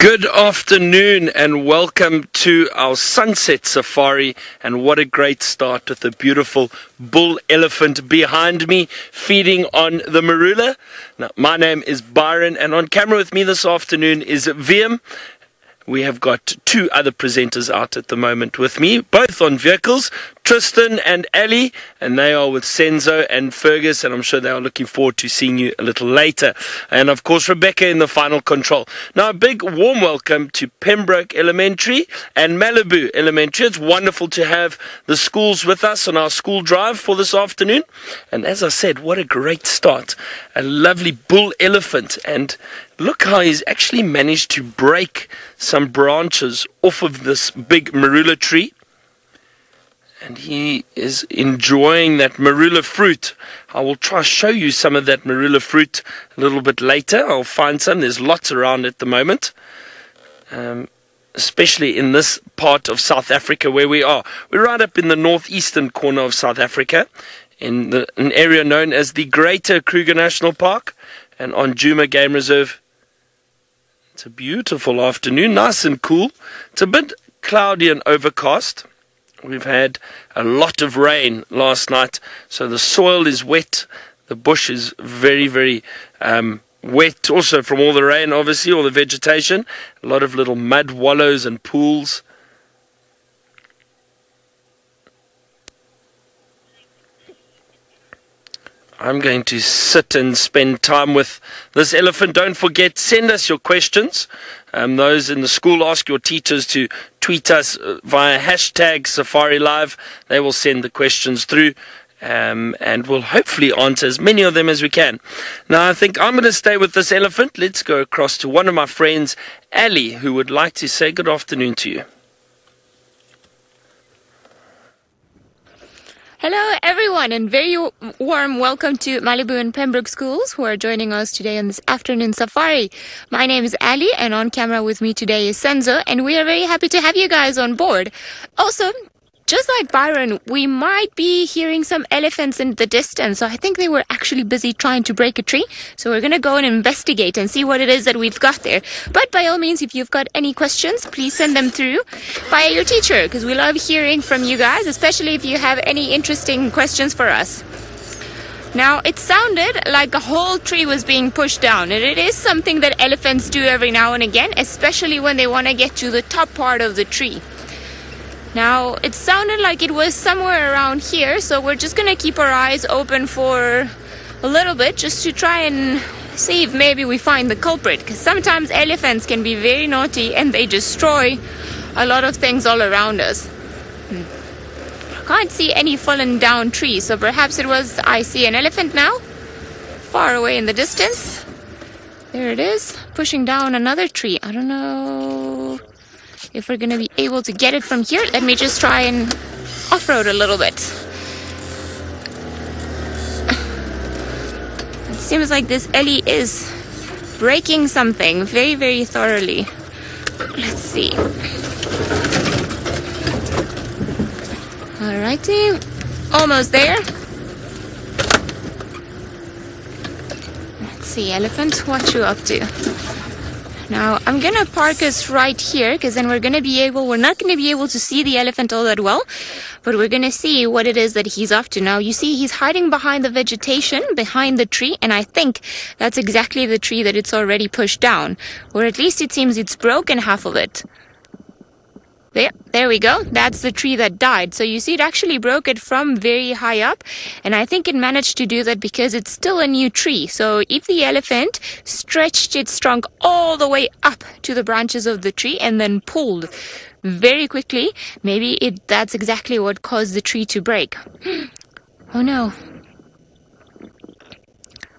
Good afternoon and welcome to our sunset safari, and what a great start with the beautiful bull elephant behind me feeding on the marula. Now, my name is Byron, and on camera with me this afternoon is Wiem. We have got two other presenters out at the moment with me, both on vehicles, Tristan and Ali, and they are with Senzo and Fergus, and I'm sure they are looking forward to seeing you a little later. And of course, Rebecca in the final control. Now, a big warm welcome to Pembroke Elementary and Malibu Elementary. It's wonderful to have the schools with us on our school drive for this afternoon. And as I said, what a great start. A lovely bull elephant, and look how he's actually managed to break some branches off of this big marula tree. And he is enjoying that marula fruit. I will try to show you some of that marula fruit a little bit later. I'll find some. There's lots around at the moment. Especially in this part of South Africa where we are. We're right up in the northeastern corner of South Africa, in an area known as the Greater Kruger National Park, and on Djuma Game Reserve. It's a beautiful afternoon, nice and cool. It's a bit cloudy and overcast. We've had a lot of rain last night, so the soil is wet. The bush is very, very wet also from all the rain, obviously, all the vegetation. A lot of little mud wallows and pools. I'm going to sit and spend time with this elephant. Don't forget, send us your questions. Those in the school, ask your teachers to tweet us via hashtag Safari Live. They will send the questions through, and we'll hopefully answer as many of them as we can. Now, I think I'm going to stay with this elephant. Let's go across to one of my friends, Ali, who would like to say good afternoon to you. Hello everyone, and very warm welcome to Malibu and Pembroke schools who are joining us today on this afternoon safari. My name is Ali, and on camera with me today is Senzo, and we are very happy to have you guys on board. Also, just like Byron, we might be hearing some elephants in the distance, so I think they were actually busy trying to break a tree. So we're going to go and investigate and see what it is that we've got there. But by all means, if you've got any questions, please send them through via your teacher, because we love hearing from you guys, especially if you have any interesting questions for us. Now, it sounded like a whole tree was being pushed down, and it is something that elephants do every now and again, especially when they want to get to the top part of the tree. Now, it sounded like it was somewhere around here, so we're just going to keep our eyes open for a little bit just to try and see if maybe we find the culprit, because sometimes elephants can be very naughty and they destroy a lot of things all around us. I can't see any fallen down trees, so perhaps it was, I see an elephant now, far away in the distance. There it is, pushing down another tree. I don't know if we're going to be able to get it from here. Let me just try and off-road a little bit. It seems like this Ellie is breaking something very, very thoroughly. Let's see. Alrighty, almost there. Let's see, elephant, what you up to? Now, I'm going to park us right here, because then we're not going to be able to see the elephant all that well, but we're going to see what it is that he's up to. Now, you see he's hiding behind the vegetation, behind the tree, and I think that's exactly the tree that it's already pushed down, or at least it seems it's broken half of it. There we go. That's the tree that died. So you see it actually broke it from very high up, and I think it managed to do that because it's still a new tree. So if the elephant stretched its trunk all the way up to the branches of the tree and then pulled very quickly, maybe that's exactly what caused the tree to break. Oh no.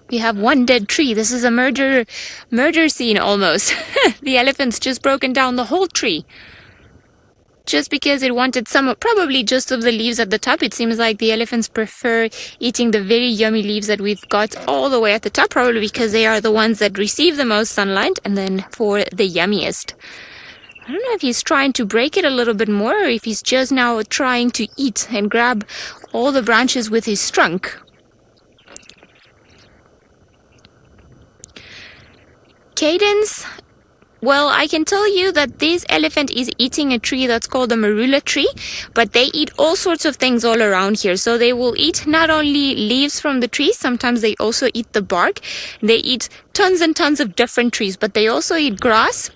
We have one dead tree. This is a murder scene almost. The elephant's just broken down the whole tree, just because it wanted some, probably just of the leaves at the top. It seems like the elephants prefer eating the very yummy leaves that we've got all the way at the top, probably because they are the ones that receive the most sunlight and then for the yummiest. I don't know if he's trying to break it a little bit more, or if he's just now trying to eat and grab all the branches with his trunk. Cadence Well, I can tell you that this elephant is eating a tree that's called the marula tree, but they eat all sorts of things all around here. So they will eat not only leaves from the trees, sometimes they also eat the bark. They eat tons and tons of different trees, but they also eat grass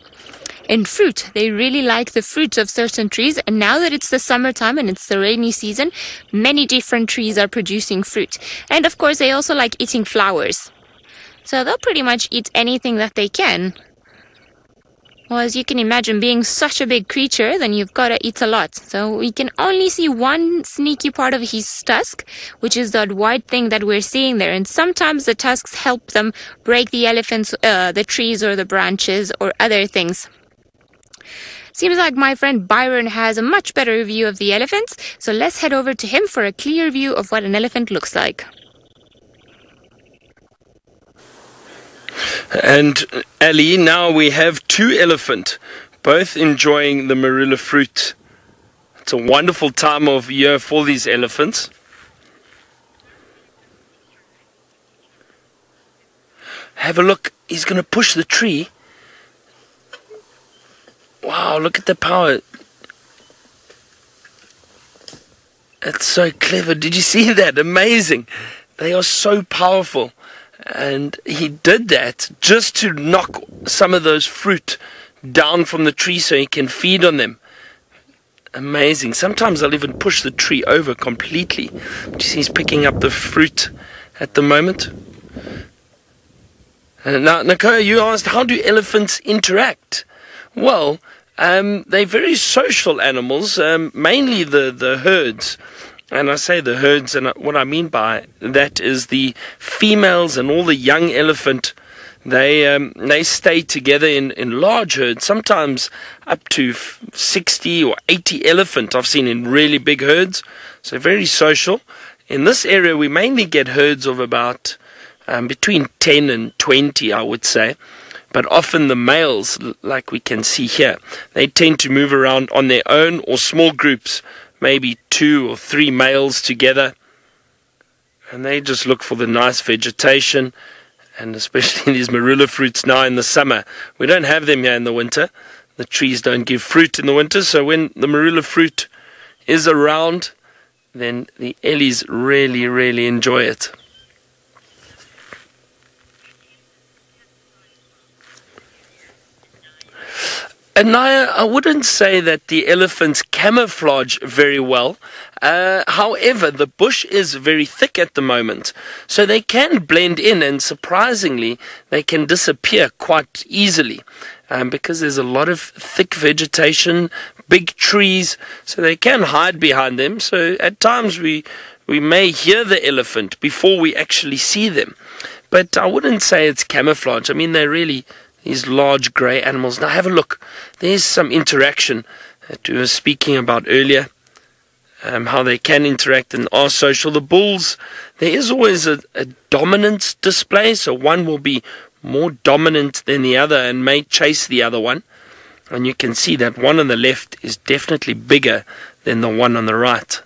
and fruit. They really like the fruits of certain trees, and now that it's the summertime and it's the rainy season, many different trees are producing fruit. And of course, they also like eating flowers. So they'll pretty much eat anything that they can. Well, as you can imagine, being such a big creature, then you've got to eat a lot. So we can only see one sneaky part of his tusk, which is that white thing that we're seeing there. And sometimes the tusks help them break the the trees or the branches or other things. Seems like my friend Byron has a much better view of the elephants. So let's head over to him for a clear view of what an elephant looks like. And Ali, now we have two elephants, both enjoying the marula fruit. It's a wonderful time of year for these elephants. Have a look, he's going to push the tree. Wow, look at the power. That's so clever. Did you see that? Amazing. They are so powerful. And he did that just to knock some of those fruit down from the tree so he can feed on them. Amazing. Sometimes they'll even push the tree over completely. Do you see he's picking up the fruit at the moment? Now, Nkuhuma, you asked, how do elephants interact? Well, they're very social animals, mainly the herds. And I say the herds, and what I mean by that is the females and all the young elephant, they stay together in large herds, sometimes up to 60 or 80 elephant I've seen in really big herds, so very social. In this area we mainly get herds of about between 10 and 20, I would say. But often the males, like we can see here, they tend to move around on their own or small groups, maybe 2 or 3 males together, and they just look for the nice vegetation, and especially these marula fruits now in the summer. We don't have them here in the winter. The trees don't give fruit in the winter, so when the marula fruit is around, then the ellies really, really enjoy it. And I wouldn't say that the elephants camouflage very well. However, the bush is very thick at the moment, so they can blend in, and surprisingly, they can disappear quite easily because there's a lot of thick vegetation, big trees, so they can hide behind them. So at times we may hear the elephant before we actually see them. But I wouldn't say it's camouflage. I mean, they're really these large grey animals. Now have a look. There's some interaction that we were speaking about earlier, how they can interact and are social. The bulls, there is always a dominance display, so one will be more dominant than the other and may chase the other one. And you can see that one on the left is definitely bigger than the one on the right.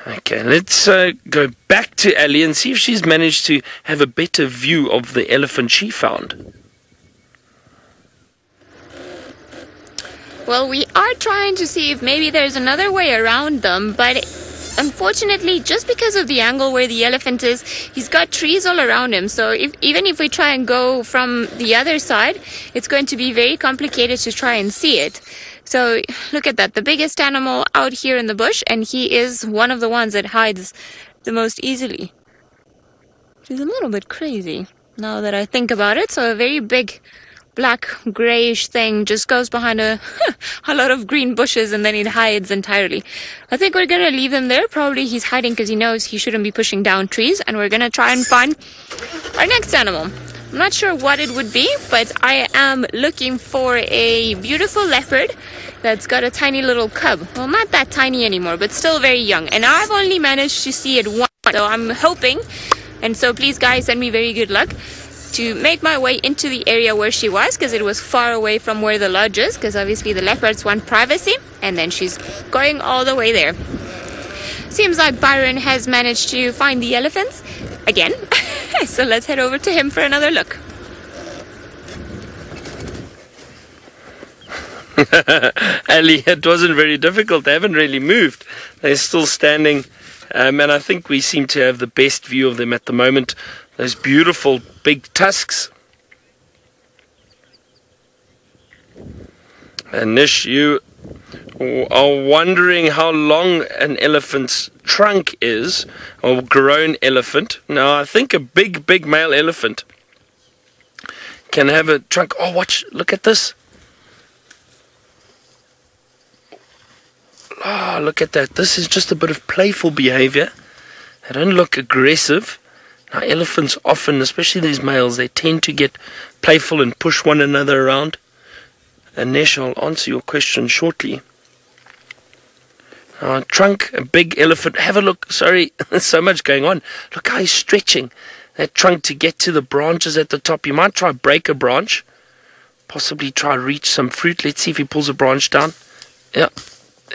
Okay, let's go back to Ali and see if she's managed to have a better view of the elephant she found. Well, we are trying to see if maybe there's another way around them, but unfortunately, just because of the angle where the elephant is, he's got trees all around him. So even if we try and go from the other side, it's going to be very complicated to try and see it. So look at that, the biggest animal out here in the bush, and he is one of the ones that hides the most easily. Which is a little bit crazy now that I think about it. So a very big black grayish thing just goes behind a lot of green bushes, and then it hides entirely. I think we're going to leave him there. Probably he's hiding because he knows he shouldn't be pushing down trees, and we're going to try and find our next animal. I'm not sure what it would be, but I am looking for a beautiful leopard that's got a tiny little cub. Well, not that tiny anymore, but still very young. And I've only managed to see it once, so I'm hoping, and so please guys send me very good luck, to make my way into the area where she was, because it was far away from where the lodge is, because obviously the leopards want privacy, and then she's going all the way there. seems like Byron has managed to find the elephants again. So let's head over to him for another look. Ali, it wasn't very difficult. They haven't really moved. They're still standing. And I think we seem to have the best view of them at the moment. Those beautiful big tusks. And Nish, you are wondering how long an elephant's trunk is, or grown elephant. Now, I think a big male elephant can have a trunk. Oh, watch, look at this. Oh, look at that. This is just a bit of playful behavior. They don't look aggressive. Now, elephants often, especially these males, they tend to get playful and push one another around. And Nesh, I'll answer your question shortly. Trunk, a big elephant. Have a look. Sorry, there's so much going on. Look how he's stretching that trunk to get to the branches at the top. You might try break a branch. Possibly try reach some fruit. Let's see if he pulls a branch down. Yeah,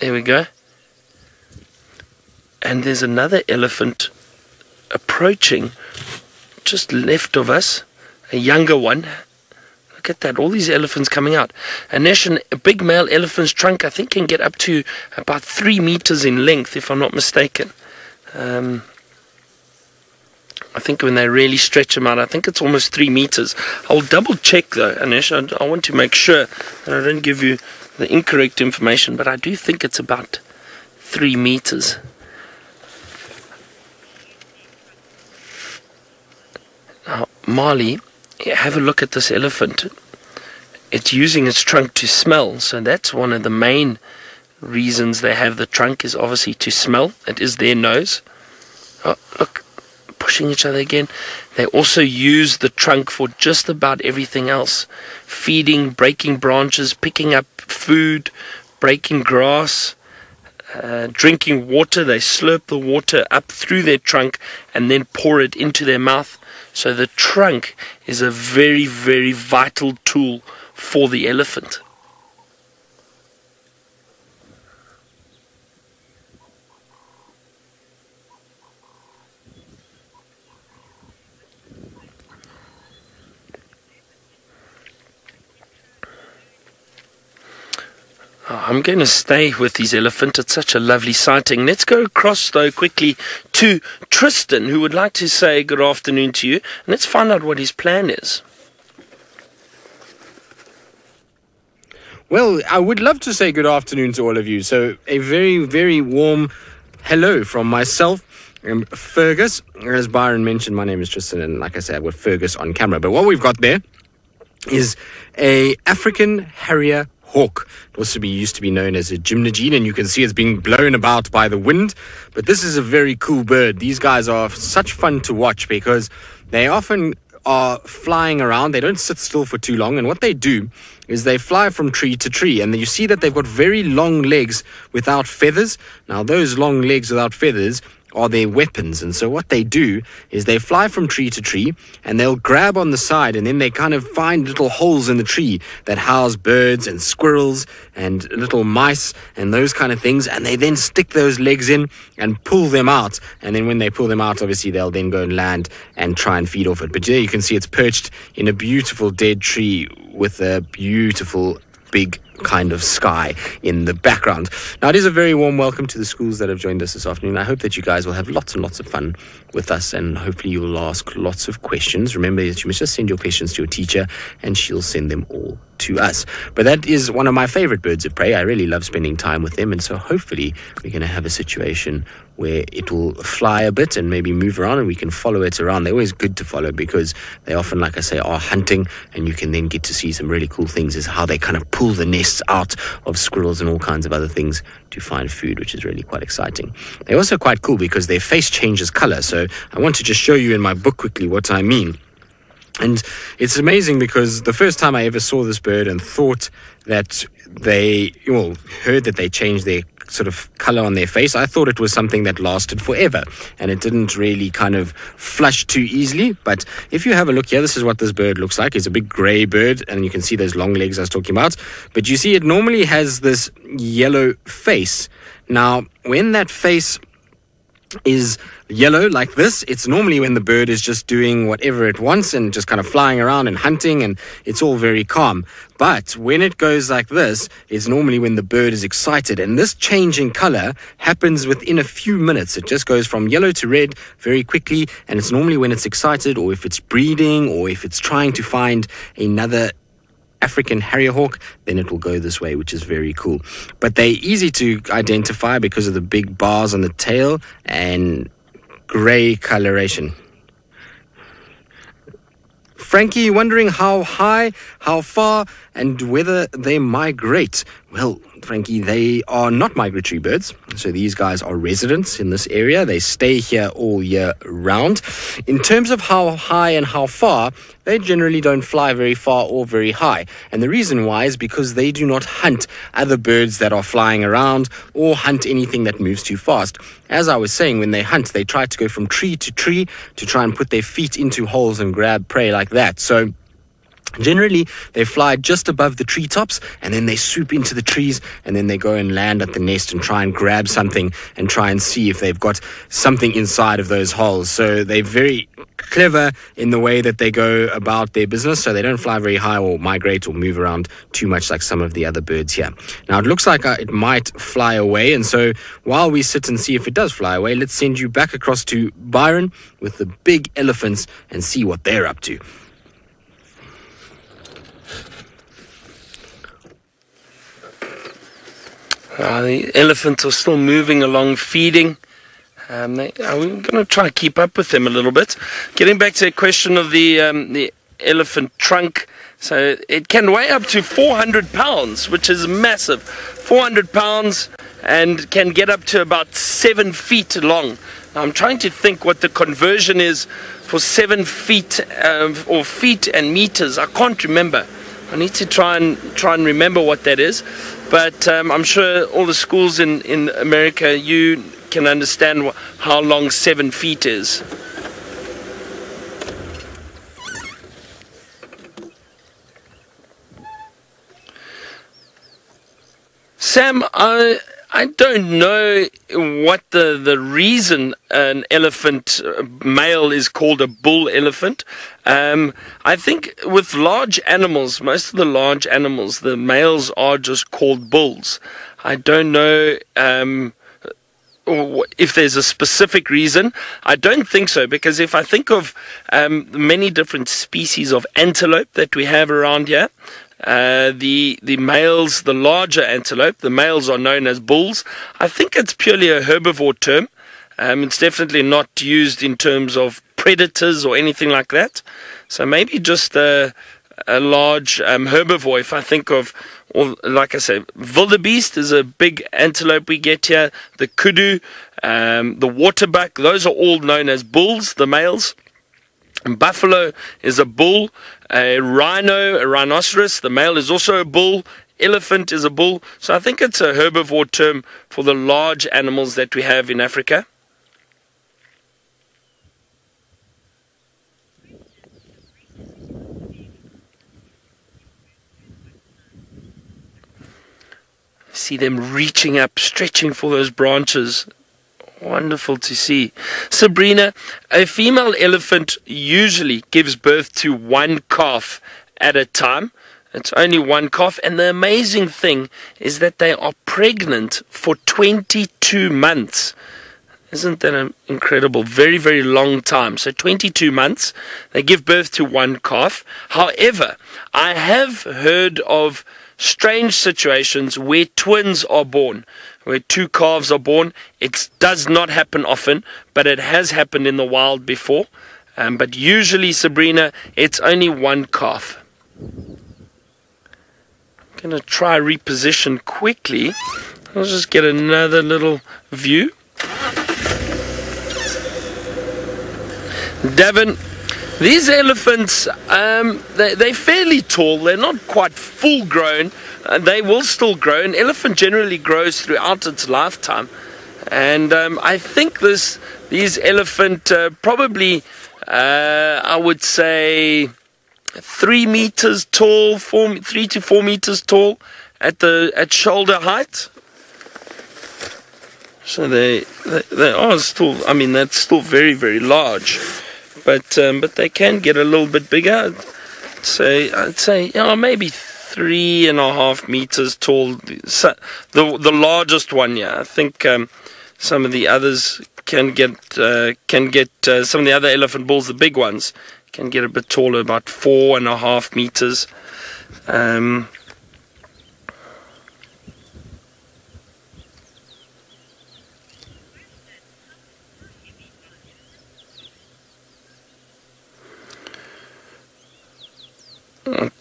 there we go. And there's another elephant approaching just left of us. A younger one. Look at that, all these elephants coming out. And a big male elephant's trunk, I think, can get up to about 3 meters in length, if I'm not mistaken. I think when they really stretch them out, I think it's almost 3 meters. I'll double check though, Anesh. I want to make sure that I don't give you the incorrect information, but I do think it's about 3 meters. Now, Marley, have a look at this elephant. It's using its trunk to smell, so that's one of the main reasons they have the trunk, is obviously to smell. It is their nose. Oh, look, pushing each other again. They also use the trunk for just about everything else. Feeding, breaking branches, picking up food, breaking grass, drinking water. They slurp the water up through their trunk and then pour it into their mouth. So the trunk is a very, very vital tool for the elephant. I'm going to stay with these elephants. It's such a lovely sighting. Let's go across, though, quickly to Tristan, who would like to say good afternoon to you. And let's find out what his plan is. Well, I would love to say good afternoon to all of you. So a very, very warm hello from myself and Fergus. As Byron mentioned, my name is Tristan, and like I said, we're Fergus on camera. But what we've got there is a African Harrier hawk. It also used to be known as a gymnogene, and you can see it's being blown about by the wind. But this is a very cool bird. These guys are such fun to watch because they often are flying around. They don't sit still for too long, and what they do is they fly from tree to tree, and you see that they've got very long legs without feathers. Now those long legs without feathers are their weapons, and so what they do is they fly from tree to tree, and they'll grab on the side, and then they kind of find little holes in the tree that house birds and squirrels and little mice and those kind of things, and they then stick those legs in and pull them out. And then when they pull them out, obviously they'll then go and land and try and feed off it. But there you can see it's perched in a beautiful dead tree with a beautiful big kind of sky in the background. Now, it is a very warm welcome to the schools that have joined us this afternoon. I hope that you guys will have lots and lots of fun with us, and hopefully you will ask lots of questions. Remember that you must just send your questions to your teacher, and she'll send them all to us. But that is one of my favorite birds of prey. I really love spending time with them, and so hopefully we're going to have a situation where it will fly a bit and maybe move around, and we can follow it around. They're always good to follow because they often, like I say, are hunting, and you can then get to see some really cool things, is how they kind of pull the nests out of squirrels and all kinds of other things to find food, which is really quite exciting. They're also quite cool because their face changes color. So I want to just show you in my book quickly what I mean. And it's amazing because the first time I ever saw this bird and thought that heard that they changed their sort of color on their face, I thought it was something that lasted forever, and it didn't really kind of flush too easily. But if you have a look here, this is what this bird looks like. It's a big gray bird, and you can see those long legs I was talking about. But you see it normally has this yellow face. Now, when that face is yellow like this, it's normally when the bird is just doing whatever it wants and just kind of flying around and hunting, and it's all very calm. But when it goes like this, it's normally when the bird is excited, and this change in color happens within a few minutes. It just goes from yellow to red very quickly, and it's normally when it's excited, or if it's breeding, or if it's trying to find another African Harrier hawk, then it will go this way, which is very cool. But they're easy to identify because of the big bars on the tail and gray coloration. Frankie, wondering how high, how far, and whether they migrate. Well, Frankie, they are not migratory birds. So these guys are residents in this area. They stay here all year round. In terms of how high and how far, they generally don't fly very far or very high. And the reason why is because they do not hunt other birds that are flying around or hunt anything that moves too fast. As I was saying, when they hunt, they try to go from tree to tree to try and put their feet into holes and grab prey like that. So generally, they fly just above the treetops, and then they swoop into the trees, and then they go and land at the nest and try and grab something and try and see if they've got something inside of those holes. So they're very clever in the way that they go about their business, so they don't fly very high or migrate or move around too much like some of the other birds here. Now, it looks like it might fly away, and so while we sit and see if it does fly away, let's send you back across to Byron with the big elephants and see what they're up to. The elephants are still moving along, feeding. We're going to try and keep up with them a little bit. Getting back to the question of the elephant trunk. So it can weigh up to 400 pounds, which is massive. 400 pounds and can get up to about 7 feet long. Now, I'm trying to think what the conversion is for 7 feet or feet and meters. I can't remember. I need to try and remember what that is. But I'm sure all the schools in America, you can understand how long 7 feet is. Sam, I don't know what the reason an elephant male is called a bull elephant. I think with large animals, most of the large animals, the males are just called bulls. I don't know if there's a specific reason. I don't think so, because if I think of many different species of antelope that we have around here, the males, the larger antelope, the males are known as bulls. I think it's purely a herbivore term. It's definitely not used in terms of predators or anything like that. So maybe just a large herbivore. If I think of, or like I say, wildebeest is a big antelope we get here. The kudu, the waterbuck, those are all known as bulls, the males. Buffalo is a bull. A rhino, a rhinoceros, the male is also a bull. Elephant is a bull. So I think it's a herbivore term for the large animals that we have in Africa. See them reaching up, stretching for those branches. Wonderful to see. Sabrina, a female elephant usually gives birth to one calf at a time. It's only one calf. And the amazing thing is that they are pregnant for 22 months. Isn't that incredible? Very, very long time. So 22 months, they give birth to one calf. However, I have heard of strange situations where twins are born, where two calves are born. It does not happen often, but it has happened in the wild before. But usually, Sabrina, it's only one calf. I'm going to try reposition quickly. I'll just get another little view. Devon, these elephants, they're fairly tall. They're not quite full grown. They will still grow. An elephant generally grows throughout its lifetime. And I think these elephant probably, I would say, 3 meters tall, 3 to 4 meters tall at shoulder height. So they are still, I mean, that's still very, very large. But they can get a little bit bigger. I'd say maybe 3.5 meters tall. So the largest one, yeah. I think some of the others can get some of the other elephant bulls, the big ones, can get a bit taller, about 4.5 meters.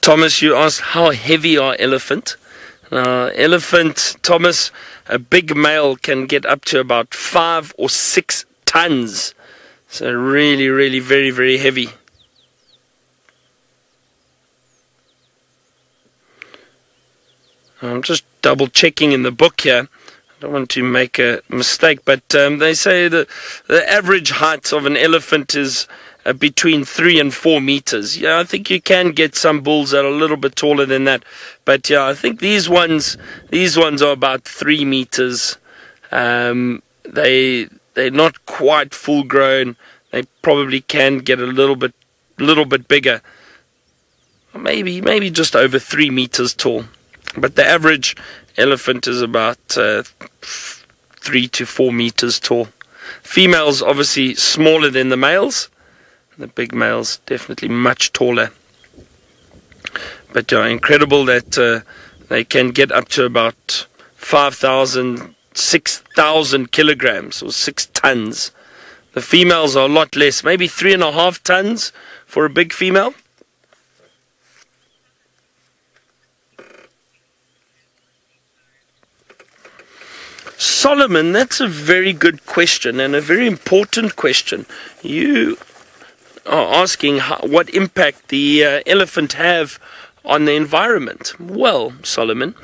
Thomas, you asked how heavy are elephant? Elephant, Thomas, a big male can get up to about 5 or 6 tons. So really, really very, very heavy. I'm just double checking in the book here. I don't want to make a mistake, but they say that the average height of an elephant is between 3 and 4 meters. Yeah, I think you can get some bulls that are a little bit taller than that, but yeah, I think these ones are about 3 meters. They're not quite full grown. They probably can get a little bit bigger. Maybe just over 3 meters tall. But the average elephant is about 3 to 4 meters tall. Females obviously smaller than the males. The big males definitely much taller. But incredible that they can get up to about 5,000, 6,000 kilograms or 6 tons. The females are a lot less, maybe 3.5 tons for a big female. Solomon, that's a very good question and a very important question. You are asking what impact the elephant have on the environment. Well, Solomon,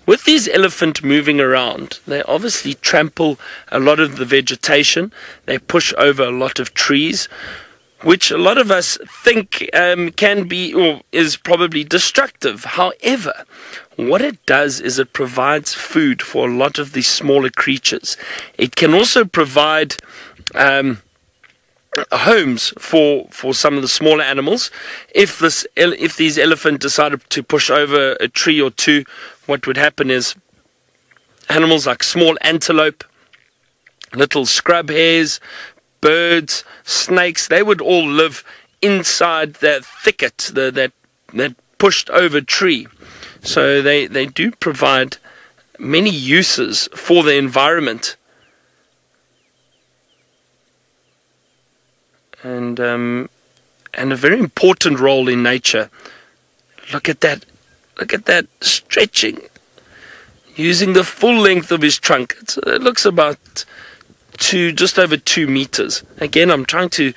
with these elephants moving around, they obviously trample a lot of the vegetation. They push over a lot of trees, which a lot of us think can be or is probably destructive. However, what it does is it provides food for a lot of these smaller creatures. It can also provide homes for some of the smaller animals. If these elephants decided to push over a tree or two, what would happen is animals like small antelope, little scrub hares, birds, snakes, they would all live inside that thicket, that pushed over tree. So they do provide many uses for the environment. And a very important role in nature. Look at that stretching, using the full length of his trunk. It looks about just over 2 meters. Again, I'm trying to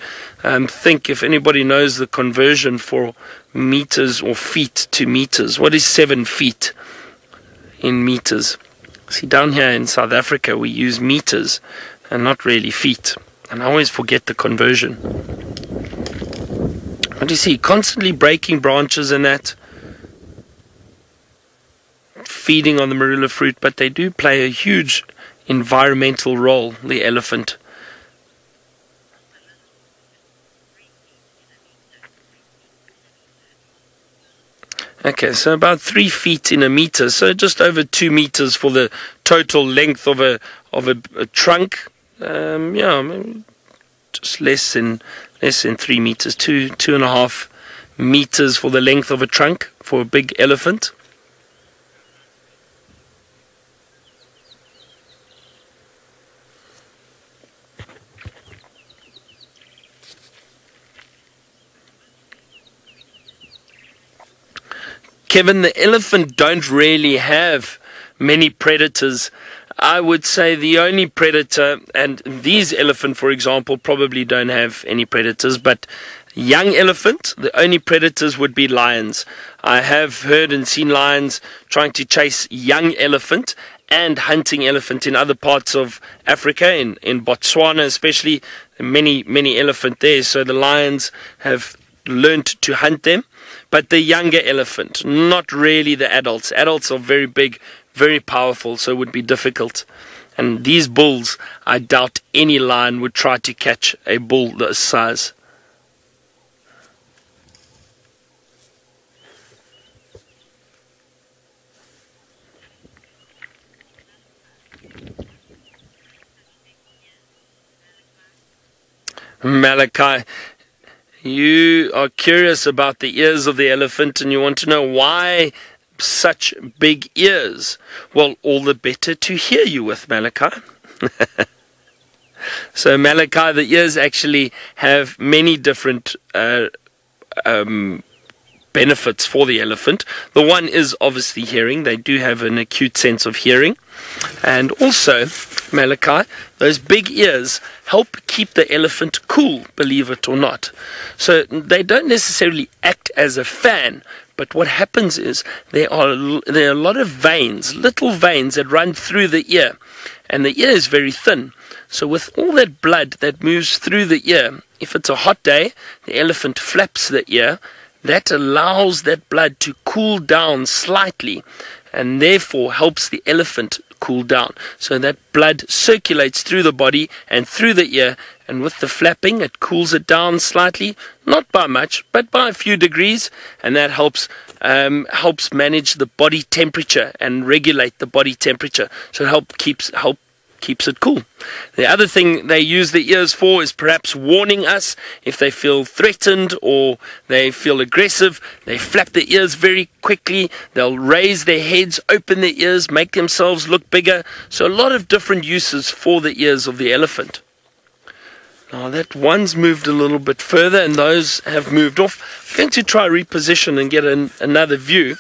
think if anybody knows the conversion for meters or feet to meters. What is 7 feet in meters? See, down here in South Africa, we use meters and not really feet. And I always forget the conversion. What do you see? Constantly breaking branches and that. Feeding on the marula fruit, but they do play a huge environmental role, the elephant. Okay, so about 3 feet in a meter, so just over 2 meters for the total length of a trunk. Just less than 3 meters, 2.5 meters for the length of a trunk for a big elephant. Kevin, the elephant don't really have many predators. I would say the only predator, and these elephant, for example, probably don't have any predators, but young elephant, the only predators would be lions. I have heard and seen lions trying to chase young elephant and hunting elephant in other parts of Africa, in Botswana especially, many elephant there, so the lions have learned to hunt them. But the younger elephant, not really the adults. Adults are very big, very powerful, so it would be difficult. And these bulls, I doubt any lion would try to catch a bull this size. Malachi, you are curious about the ears of the elephant and you want to know why such big ears. Well, all the better to hear you with, Malachi. So, Malachi, the ears actually have many different benefits for the elephant. The one is obviously hearing. They do have an acute sense of hearing. And also, Malachi, those big ears help keep the elephant cool, believe it or not. So they don't necessarily act as a fan, but what happens is there are a lot of veins, little veins that run through the ear, and the ear is very thin. So with all that blood that moves through the ear, if it's a hot day, the elephant flaps the ear. That allows that blood to cool down slightly, and therefore helps the elephant cool down. So that blood circulates through the body and through the ear, and with the flapping it cools it down slightly, not by much but by a few degrees, and that helps manage the body temperature and regulate the body temperature. So it keeps it cool. The other thing they use the ears for is perhaps warning us if they feel threatened or they feel aggressive. They flap the ears very quickly. They'll raise their heads, open their ears, make themselves look bigger. So a lot of different uses for the ears of the elephant. Now that one's moved a little bit further and those have moved off. I'm going to try reposition and get another view.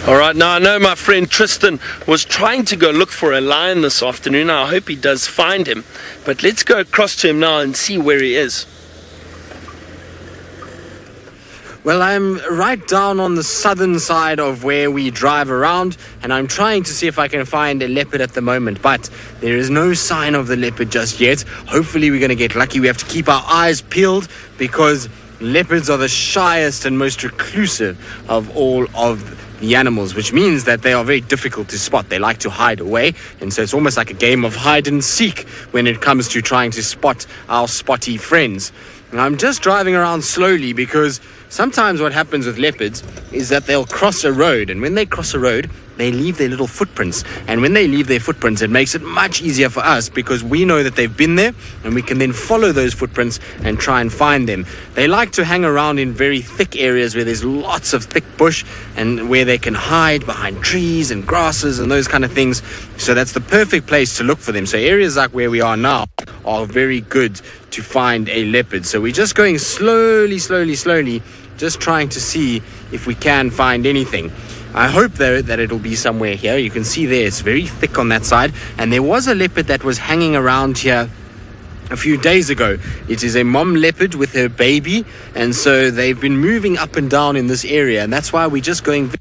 All right, now I know my friend Tristan was trying to go look for a lion this afternoon. I hope he does find him. But let's go across to him now and see where he is. Well, I'm right down on the southern side of where we drive around, and I'm trying to see if I can find a leopard at the moment, but there is no sign of the leopard just yet. Hopefully we're going to get lucky. We have to keep our eyes peeled because leopards are the shyest and most reclusive of all of the animals, which means that they are very difficult to spot. They like to hide away, and so it's almost like a game of hide and seek when it comes to trying to spot our spotty friends. And I'm just driving around slowly because sometimes what happens with leopards is that they'll cross a road, and when they cross a road, they leave their little footprints. And when they leave their footprints, it makes it much easier for us because we know that they've been there, and we can then follow those footprints and try and find them. They like to hang around in very thick areas where there's lots of thick bush and where they can hide behind trees and grasses and those kind of things. So that's the perfect place to look for them. So areas like where we are now are very good to find a leopard. So we're just going slowly, just trying to see if we can find anything. I hope, though, that it'll be somewhere here. You can see there, it's very thick on that side. And there was a leopard that was hanging around here a few days ago. It is a mom leopard with her baby. And so they've been moving up and down in this area. And that's why we're just going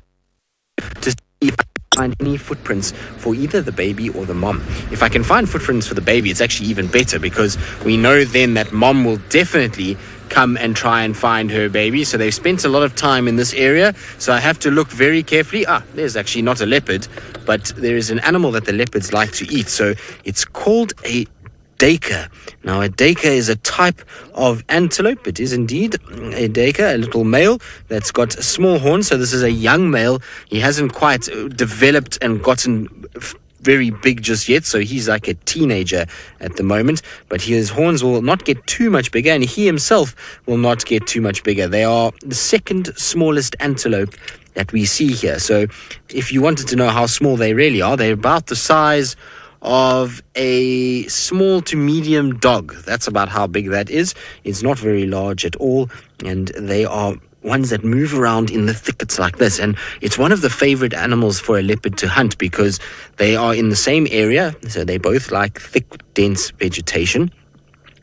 to see if I can find any footprints for either the baby or the mom. If I can find footprints for the baby, it's actually even better because we know then that mom will definitely come and try and find her baby. So they've spent a lot of time in this area, so I have to look very carefully. There's actually not a leopard, but there is an animal that the leopards like to eat. So it's called a duiker. Now a duiker is a type of antelope. It is indeed a duiker, a little male that's got small horns. So this is a young male. He hasn't quite developed and gotten very big just yet, so he's like a teenager at the moment, but his horns will not get too much bigger, and he himself will not get too much bigger. They are the second smallest antelope that we see here. So if you wanted to know how small they really are, they're about the size of a small to medium dog. That's about how big that is. It's not very large at all, and they are ones that move around in the thickets like this. And it's one of the favorite animals for a leopard to hunt because they are in the same area. So they both like thick, dense vegetation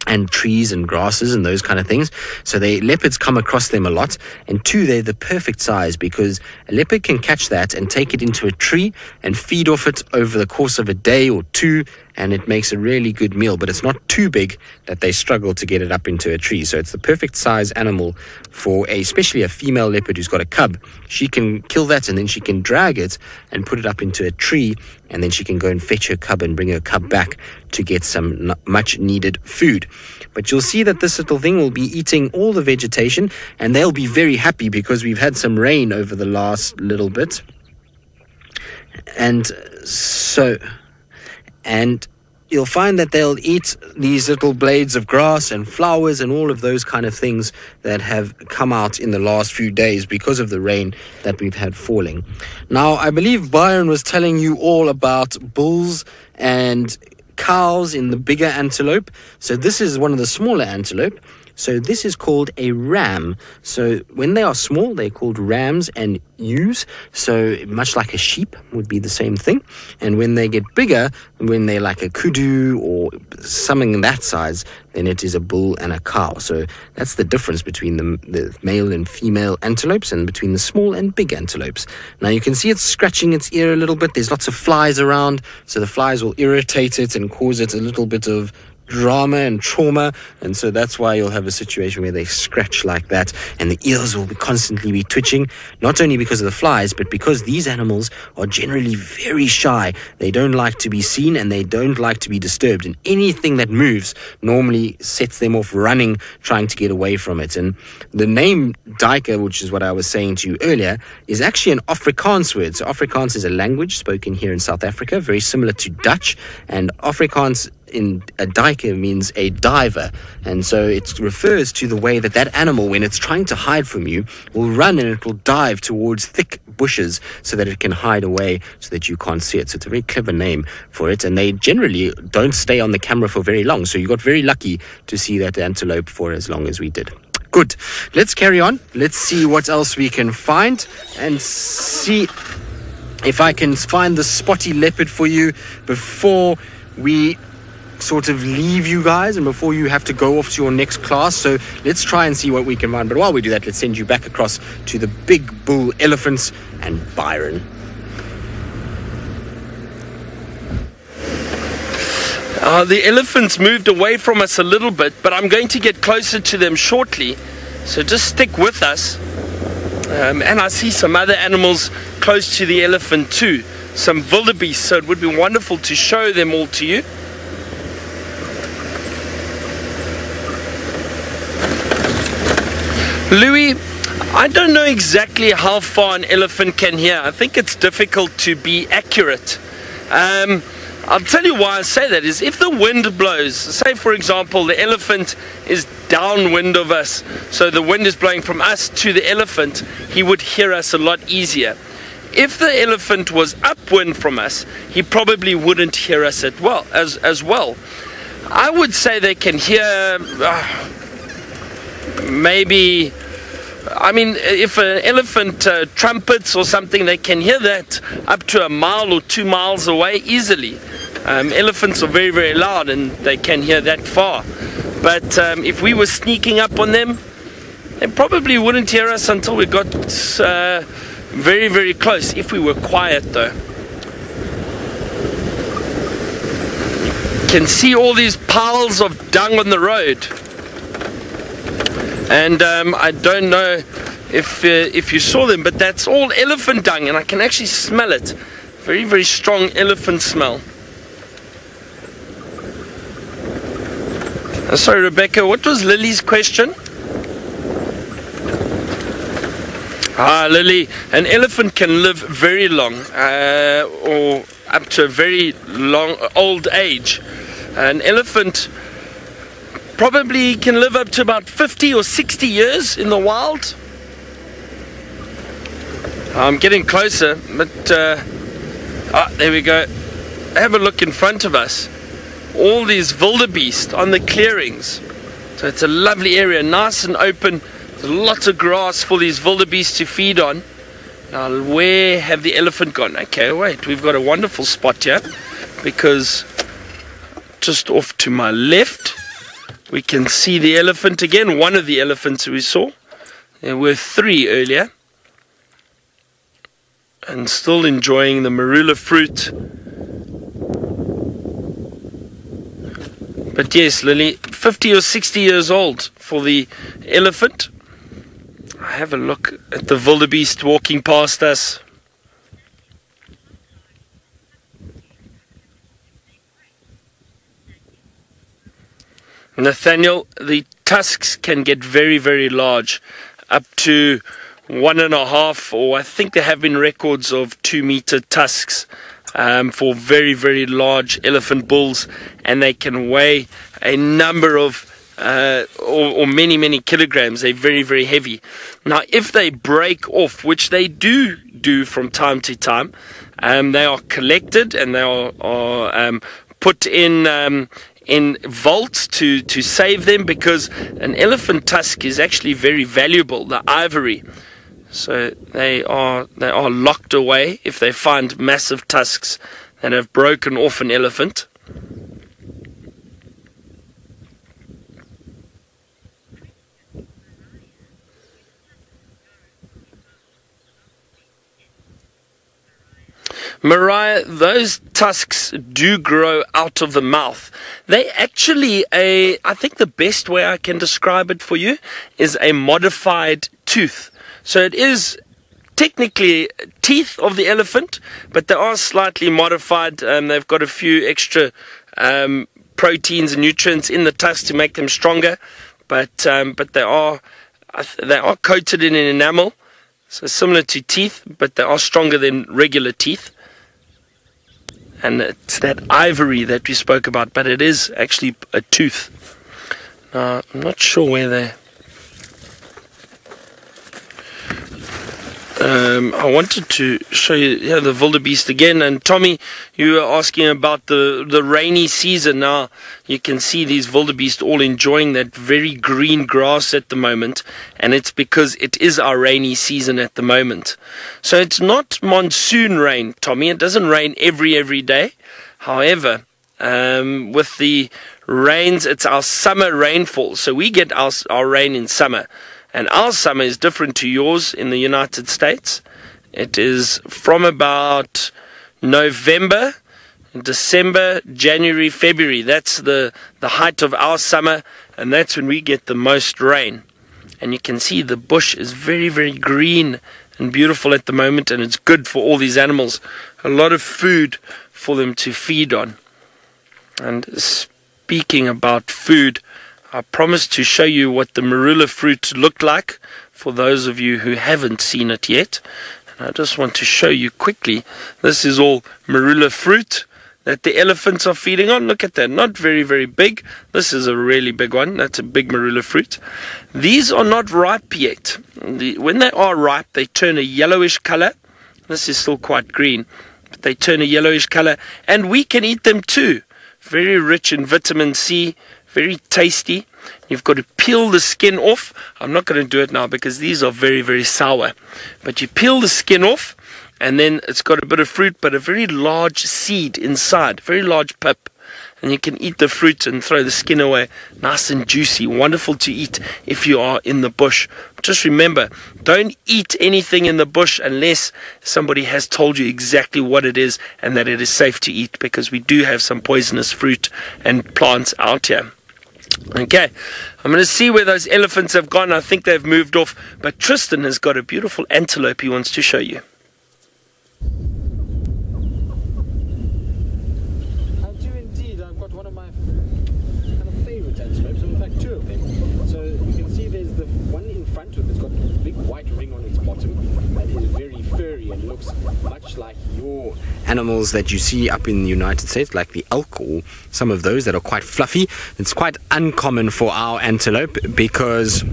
and trees and grasses and those kind of things. So leopards come across them a lot. And two, they're the perfect size because a leopard can catch that and take it into a tree and feed off it over the course of a day or two and it makes a really good meal, but it's not too big that they struggle to get it up into a tree. So it's the perfect size animal for especially a female leopard who's got a cub. She can kill that, and then she can drag it and put it up into a tree, and then she can go and fetch her cub and bring her cub back to get some much needed food. But you'll see that this little thing will be eating all the vegetation, and they'll be very happy because we've had some rain over the last little bit. And you'll find that they'll eat these little blades of grass and flowers and all of those kind of things that have come out in the last few days because of the rain that we've had falling. Now, I believe Byron was telling you all about bulls and cows in the bigger antelope. So this is one of the smaller antelope. So this is called a ram. So when they are small, they're called rams and ewes. So much like a sheep would be the same thing. And when they get bigger, when they're like a kudu or something that size, then it is a bull and a cow. So that's the difference between the male and female antelopes and between the small and big antelopes. Now you can see it's scratching its ear a little bit. There's lots of flies around. So the flies will irritate it and cause it a little bit of drama and trauma, and so that's why you'll have a situation where they scratch like that, and the ears will constantly be twitching, not only because of the flies, but because these animals are generally very shy. They don't like to be seen, and they don't like to be disturbed, and anything that moves normally sets them off running, trying to get away from it. And the name Duiker, which is what I was saying to you earlier, is actually an Afrikaans word. So Afrikaans is a language spoken here in South Africa, very similar to Dutch, and Afrikaans in a duiker means a diver, and so it refers to the way that that animal, when it's trying to hide from you, will run and it will dive towards thick bushes so that it can hide away so that you can't see it. So it's a very clever name for it, and they generally don't stay on the camera for very long, so you got very lucky to see that antelope for as long as we did. Good, let's carry on. Let's see what else we can find and see if I can find the spotty leopard for you before we sort of leave you guys and before you have to go off to your next class. So let's try and see what we can find. But while we do that, let's send you back across to the big bull elephants and Byron. The elephants moved away from us a little bit, but I'm going to get closer to them shortly, so just stick with us. And I see some other animals close to the elephant too, some wildebeest, so it would be wonderful to show them all to you. Louis, I don't know exactly how far an elephant can hear. I think it's difficult to be accurate. I'll tell you why I say that is if the wind blows, say for example the elephant is downwind of us, so the wind is blowing from us to the elephant, he would hear us a lot easier. If the elephant was upwind from us, he probably wouldn't hear us as well. I would say they can hear maybe, I mean, if an elephant trumpets or something, they can hear that up to 1 mile or 2 miles away easily. Elephants are very, very loud and they can hear that far. But if we were sneaking up on them, they probably wouldn't hear us until we got very, very close, if we were quiet though. Can see all these piles of dung on the road. And I don't know if you saw them, but that's all elephant dung, and I can actually smell it. Very, very strong elephant smell. Sorry, Rebecca, what was Lily's question? Lily, an elephant can live very long, or up to a very long old age. An elephant probably can live up to about 50 or 60 years in the wild. I'm getting closer, but there we go. Have a look in front of us. All these wildebeest on the clearings. So it's a lovely area, nice and open. There's lots of grass for these wildebeest to feed on. Now, where have the elephant gone? Okay, wait, we've got a wonderful spot here, because just off to my left we can see the elephant again, one of the elephants we saw. There were 3 earlier. And still enjoying the marula fruit. But yes, Lily, 50 or 60 years old for the elephant. Have a look at the wildebeest walking past us. Nathaniel, the tusks can get very, very large, up to 1.5, or I think there have been records of 2-meter tusks for very, very large elephant bulls, and they can weigh a number of or many, many kilograms. They're very, very heavy. Now, if they break off, which they do from time to time, they are collected and they are put in vaults to save them, because an elephant tusk is actually very valuable, the ivory. So they are locked away if they find massive tusks that have broken off an elephant. Mariah, those tusks do grow out of the mouth. They actually, I think the best way I can describe it for you is a modified tooth. So it is technically teeth of the elephant, but they are slightly modified. They've got a few extra proteins and nutrients in the tusks to make them stronger, but they are coated in an enamel, so similar to teeth, but they are stronger than regular teeth. And it's that ivory that we spoke about, but it is actually a tooth. Now, I'm not sure where they... I wanted to show you the wildebeest again. And Tommy, you were asking about the rainy season. Now, you can see these wildebeest all enjoying that very green grass at the moment. And it's because it is our rainy season at the moment. So it's not monsoon rain, Tommy. It doesn't rain every day. However, with the rains, it's our summer rainfall. So we get our rain in summer. And our summer is different to yours in the United States. It is from about November, December, January, February. That's the height of our summer, and that's when we get the most rain. And you can see the bush is very, very green and beautiful at the moment, and it's good for all these animals. A lot of food for them to feed on. And speaking about food, I promised to show you what the marula fruit looked like for those of you who haven't seen it yet. And I just want to show you quickly. This is all marula fruit that the elephants are feeding on. Look at that. Not very, very big. This is a really big one. That's a big marula fruit. These are not ripe yet. When they are ripe, they turn a yellowish color. This is still quite green, but they turn a yellowish color. And we can eat them too. Very rich in vitamin C. Very tasty. You've got to peel the skin off. I'm not going to do it now because these are very, very sour. But you peel the skin off, and then it's got a bit of fruit, but a very large seed inside, very large pip. And you can eat the fruit and throw the skin away. Nice and juicy. Wonderful to eat if you are in the bush. Just remember, don't eat anything in the bush unless somebody has told you exactly what it is and that it is safe to eat, because we do have some poisonous fruit and plants out here. Okay, I'm going to see where those elephants have gone. I think they've moved off, but Tristan has got a beautiful antelope he wants to show you. I do indeed. I've got one of my kind of favorite antelopes, in fact two of them. So you can see there's the one in front with it's got a big white ring on its bottom that is very furry and looks much like your animals that you see up in the United States, like the elk or some of those that are quite fluffy. It's quite uncommon for our antelope because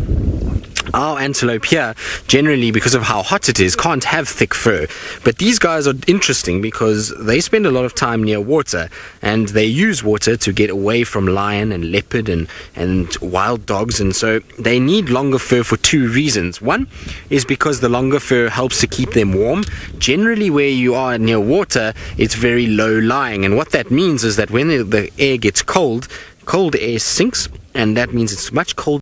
our antelope here, generally because of how hot it is, can't have thick fur. But these guys are interesting because they spend a lot of time near water, and they use water to get away from lion and leopard and wild dogs, and so they need longer fur for two reasons. One is because the longer fur helps to keep them warm. Generally where you are near water, it's very low lying, and what that means is that when the air gets cold air sinks, and that means it's much colder.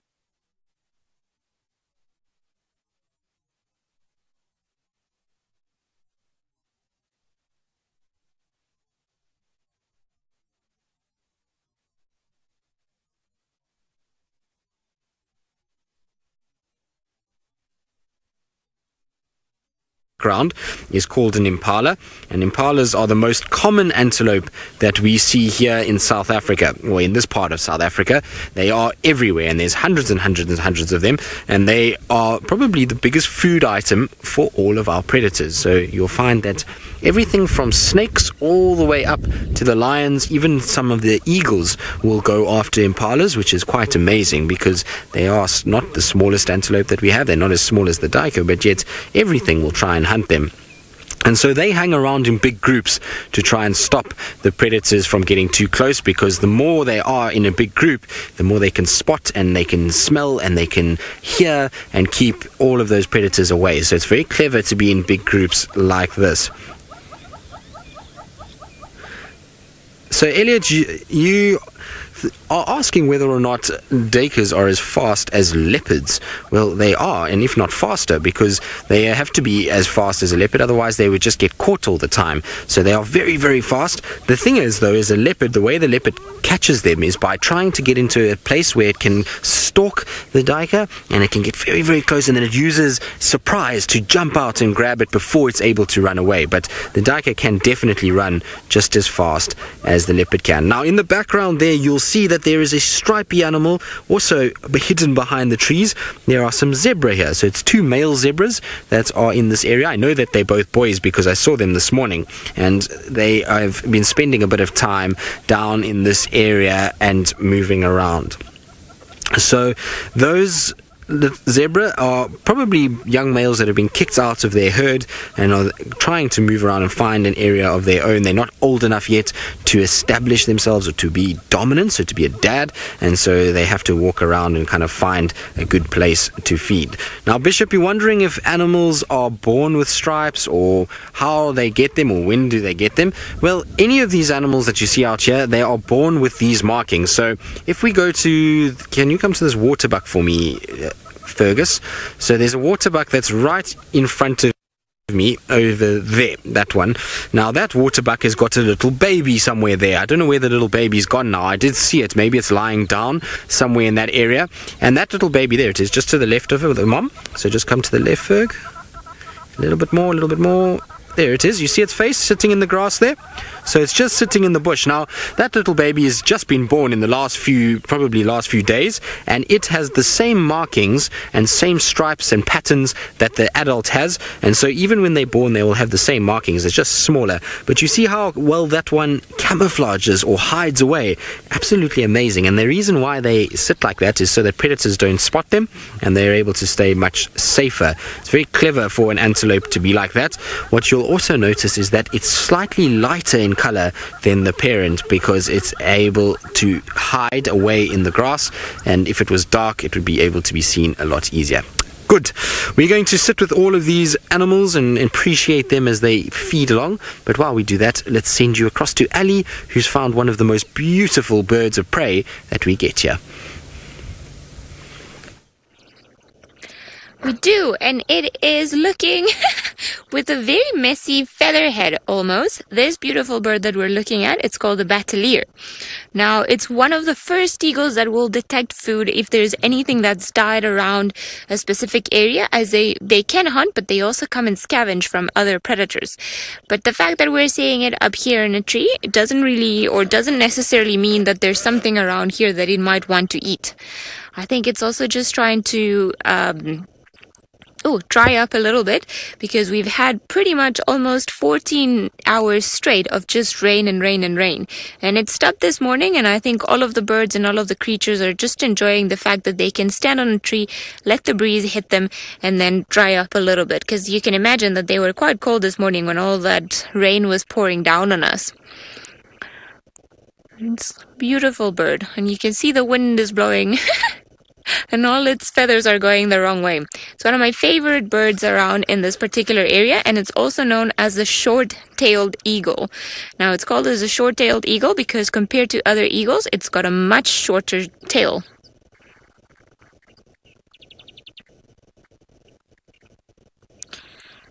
background is called an impala, and impalas are the most common antelope that we see here in South Africa, or in this part of South Africa. They are everywhere, and there's hundreds and hundreds and hundreds of them, and they are probably the biggest food item for all of our predators. So you'll find that everything from snakes all the way up to the lions, even some of the eagles will go after impalas, which is quite amazing because they are not the smallest antelope that we have. They're not as small as the duiker, but yet everything will try and hunt them. And so they hang around in big groups to try and stop the predators from getting too close, because the more they are in a big group, the more they can spot and they can smell and they can hear and keep all of those predators away. So it's very clever to be in big groups like this. So Elliot, you are asking whether or not duikers are as fast as leopards. Well, they are, and if not faster, because they have to be as fast as a leopard, otherwise they would just get caught all the time. So they are very, very fast. The thing is, though, is a leopard, the way the leopard catches them is by trying to get into a place where it can stalk the duiker, and it can get very, very close, and then it uses surprise to jump out and grab it before it's able to run away. But the duiker can definitely run just as fast as the leopard can. Now, in the background there, you'll see that there is a stripy animal also hidden behind the trees. There are some zebra here, so it's two male zebras that are in this area. I know that they're both boys because I saw them this morning, and they have been spending a bit of time down in this area and moving around. So those the zebra are probably young males that have been kicked out of their herd and are trying to move around and find an area of their own. They're not old enough yet to establish themselves or to be dominant, so to be a dad, and so they have to walk around and kind of find a good place to feed. Now, Bishop, you're wondering if animals are born with stripes or how they get them or when do they get them? Well, any of these animals that you see out here, they are born with these markings. So if we go to, can you come to this waterbuck for me, Fergus? So there's a waterbuck that's right in front of me over there, that one. Now that waterbuck has got a little baby somewhere there. I don't know where the little baby's gone now. I did see it. Maybe it's lying down somewhere in that area. And that little baby, there it is, just to the left of it with the mom. So just come to the left, Ferg. A little bit more, a little bit more. There it is. You see its face sitting in the grass there? So it's just sitting in the bush. Now, that little baby has just been born in the last few days, and it has the same markings and same stripes and patterns that the adult has. And so even when they're born, they will have the same markings. It's just smaller. But you see how well that one camouflages or hides away. Absolutely amazing. And the reason why they sit like that is so that predators don't spot them, and they're able to stay much safer. It's very clever for an antelope to be like that. What you'll also notice is that it's slightly lighter in color than the parent, because it's able to hide away in the grass, and if it was dark it would be able to be seen a lot easier. Good. We're going to sit with all of these animals and appreciate them as they feed along. But while we do that, let's send you across to Ali, who's found one of the most beautiful birds of prey that we get here. We do, and it is looking with a very messy feather head almost. This beautiful bird that we're looking at, it's called the batelier. Now, it's one of the first eagles that will detect food if there's anything that's died around a specific area, as they can hunt, but they also come and scavenge from other predators. But the fact that we're seeing it up here in a tree, it doesn't necessarily mean that there's something around here that it might want to eat. I think it's also just trying to dry up a little bit, because we've had pretty much almost 14 hours straight of just rain and rain and rain. And it stopped this morning, and I think all of the birds and all of the creatures are just enjoying the fact that they can stand on a tree, let the breeze hit them, and then dry up a little bit. Because you can imagine that they were quite cold this morning when all that rain was pouring down on us. It's a beautiful bird, and you can see the wind is blowing. And all its feathers are going the wrong way. It's one of my favorite birds around in this particular area, and it's also known as the short-tailed eagle. Now, it's called as a short-tailed eagle because compared to other eagles, it's got a much shorter tail.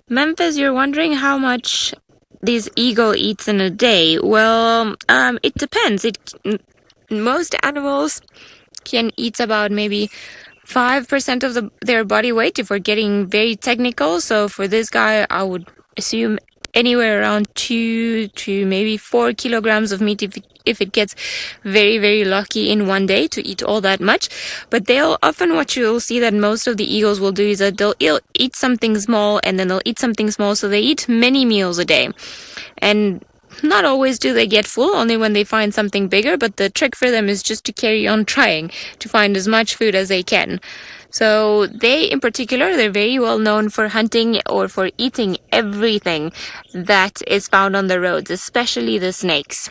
Memphis, you're wondering how much this eagle eats in a day. Well, it depends. Most animals can eat about maybe 5% of their body weight if we're getting very technical. So for this guy, I would assume anywhere around 2 to maybe 4 kilograms of meat if it gets very, very lucky in one day to eat all that much. But they'll often, what you'll see that most of the eagles will do is that they'll eat something small and then they'll eat something small. So they eat many meals a day. And not always do they get full, only when they find something bigger, but the trick for them is just to carry on trying to find as much food as they can. So they, in particular, they're very well known for hunting or for eating everything that is found on the roads, especially the snakes.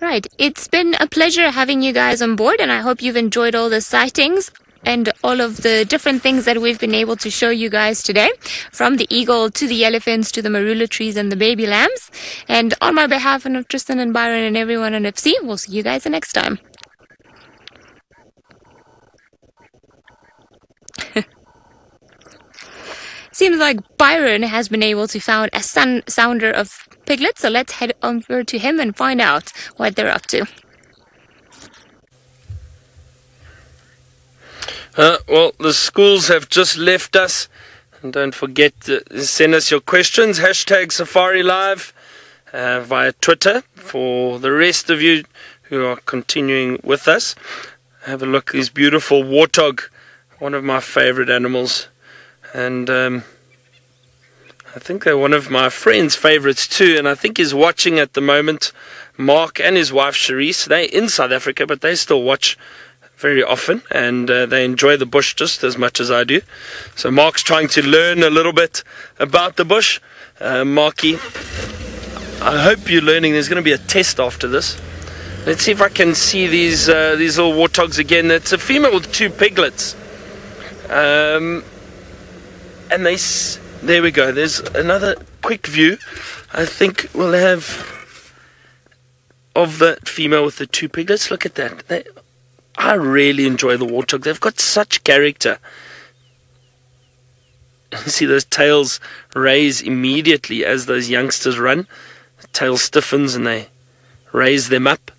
Right, it's been a pleasure having you guys on board, and I hope you've enjoyed all the sightings and all of the different things that we've been able to show you guys today, from the eagle to the elephants to the marula trees and the baby lambs. And on my behalf and of Tristan and Byron and everyone on FC, we'll see you guys the next time. Seems like Byron has been able to find a sounder of piglets, so let's head over to him and find out what they're up to. Well, the schools have just left us. And don't forget to send us your questions. Hashtag Safari Live via Twitter for the rest of you who are continuing with us. Have a look at this beautiful warthog, one of my favorite animals. And I think they're one of my friend's favorites too. And I think he's watching at the moment. Mark and his wife Charisse, they're in South Africa, but they still watch very often, and they enjoy the bush just as much as I do. So Mark's trying to learn a little bit about the bush. Marky, I hope you're learning. There's going to be a test after this. Let's see if I can see these little warthogs again. It's a female with 2 piglets. And there we go. There's another quick view. I think we'll have of the female with the 2 piglets. Look at that. I really enjoy the warthog. They've got such character. You see those tails raise immediately as those youngsters run. The tail stiffens and they raise them up.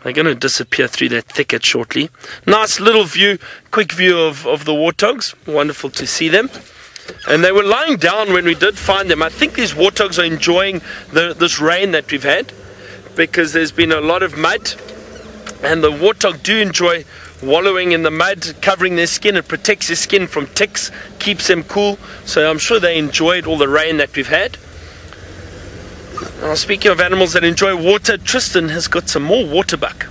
They're going to disappear through that thicket shortly. Nice little view, quick view of the warthogs. Wonderful to see them. And they were lying down when we did find them. I think these warthogs are enjoying this rain that we've had, because there's been a lot of mud. And the warthog do enjoy wallowing in the mud, covering their skin. It protects their skin from ticks, keeps them cool. So I'm sure they enjoyed all the rain that we've had. Now, speaking of animals that enjoy water, Tristan has got some more waterbuck.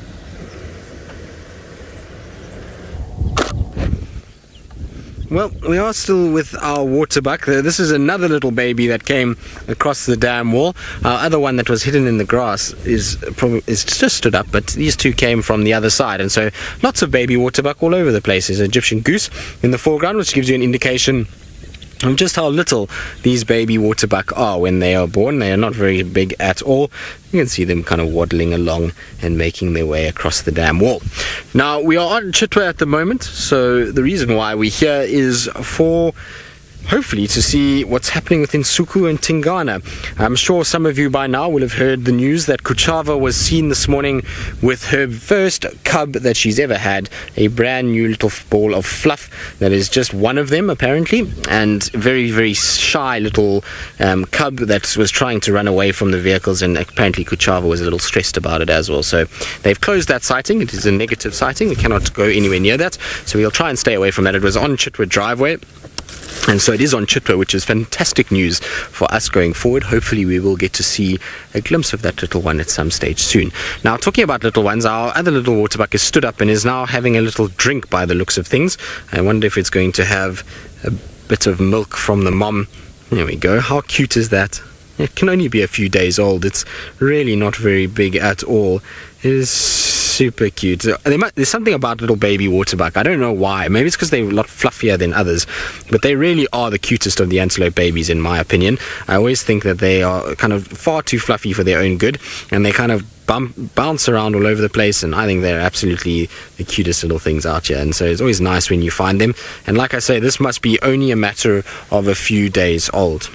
Well, we are still with our waterbuck. This is another little baby that came across the dam wall. Our other one that was hidden in the grass is just stood up, but these two came from the other side, and so lots of baby waterbuck all over the place. There's an Egyptian goose in the foreground, which gives you an indication of just how little these baby waterbuck are when they are born. They are not very big at all. You can see them kind of waddling along and making their way across the dam wall. Now, we are on Chitwa at the moment, so the reason why we're here is for hopefully to see what's happening with Nsuku and Tingana. I'm sure some of you by now will have heard the news that Kuchava was seen this morning with her first cub that she's ever had, a brand new little ball of fluff that is just one of them apparently, and very, very shy little cub that was trying to run away from the vehicles, and apparently Kuchava was a little stressed about it as well. So they've closed that sighting. It is a negative sighting. We cannot go anywhere near that, so we'll try and stay away from that. It was on Chitwa driveway, and so it is on Chitwa, which is fantastic news for us going forward. Hopefully we will get to see a glimpse of that little one at some stage soon. Now, talking about little ones, our other little waterbuck has stood up and is now having a little drink by the looks of things. I wonder if it's going to have a bit of milk from the mom. There we go. How cute is that? It can only be a few days old. It's really not very big at all. It is super cute. There's something about little baby waterbuck. I don't know why. Maybe it's because they're a lot fluffier than others. But they really are the cutest of the antelope babies, in my opinion. I always think that they are kind of far too fluffy for their own good. And they kind of bounce around all over the place. And I think they're absolutely the cutest little things out here. And so it's always nice when you find them. And like I say, this must be only a matter of a few days old.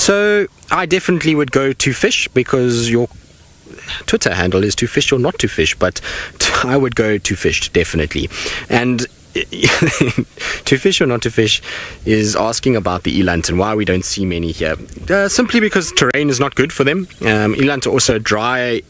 So I definitely would go to fish, because your Twitter handle is to fish or not to fish, but I would go to fish definitely. And to fish or not to fish is asking about the eland and why we don't see many here. Simply because terrain is not good for them. Eland are also a dry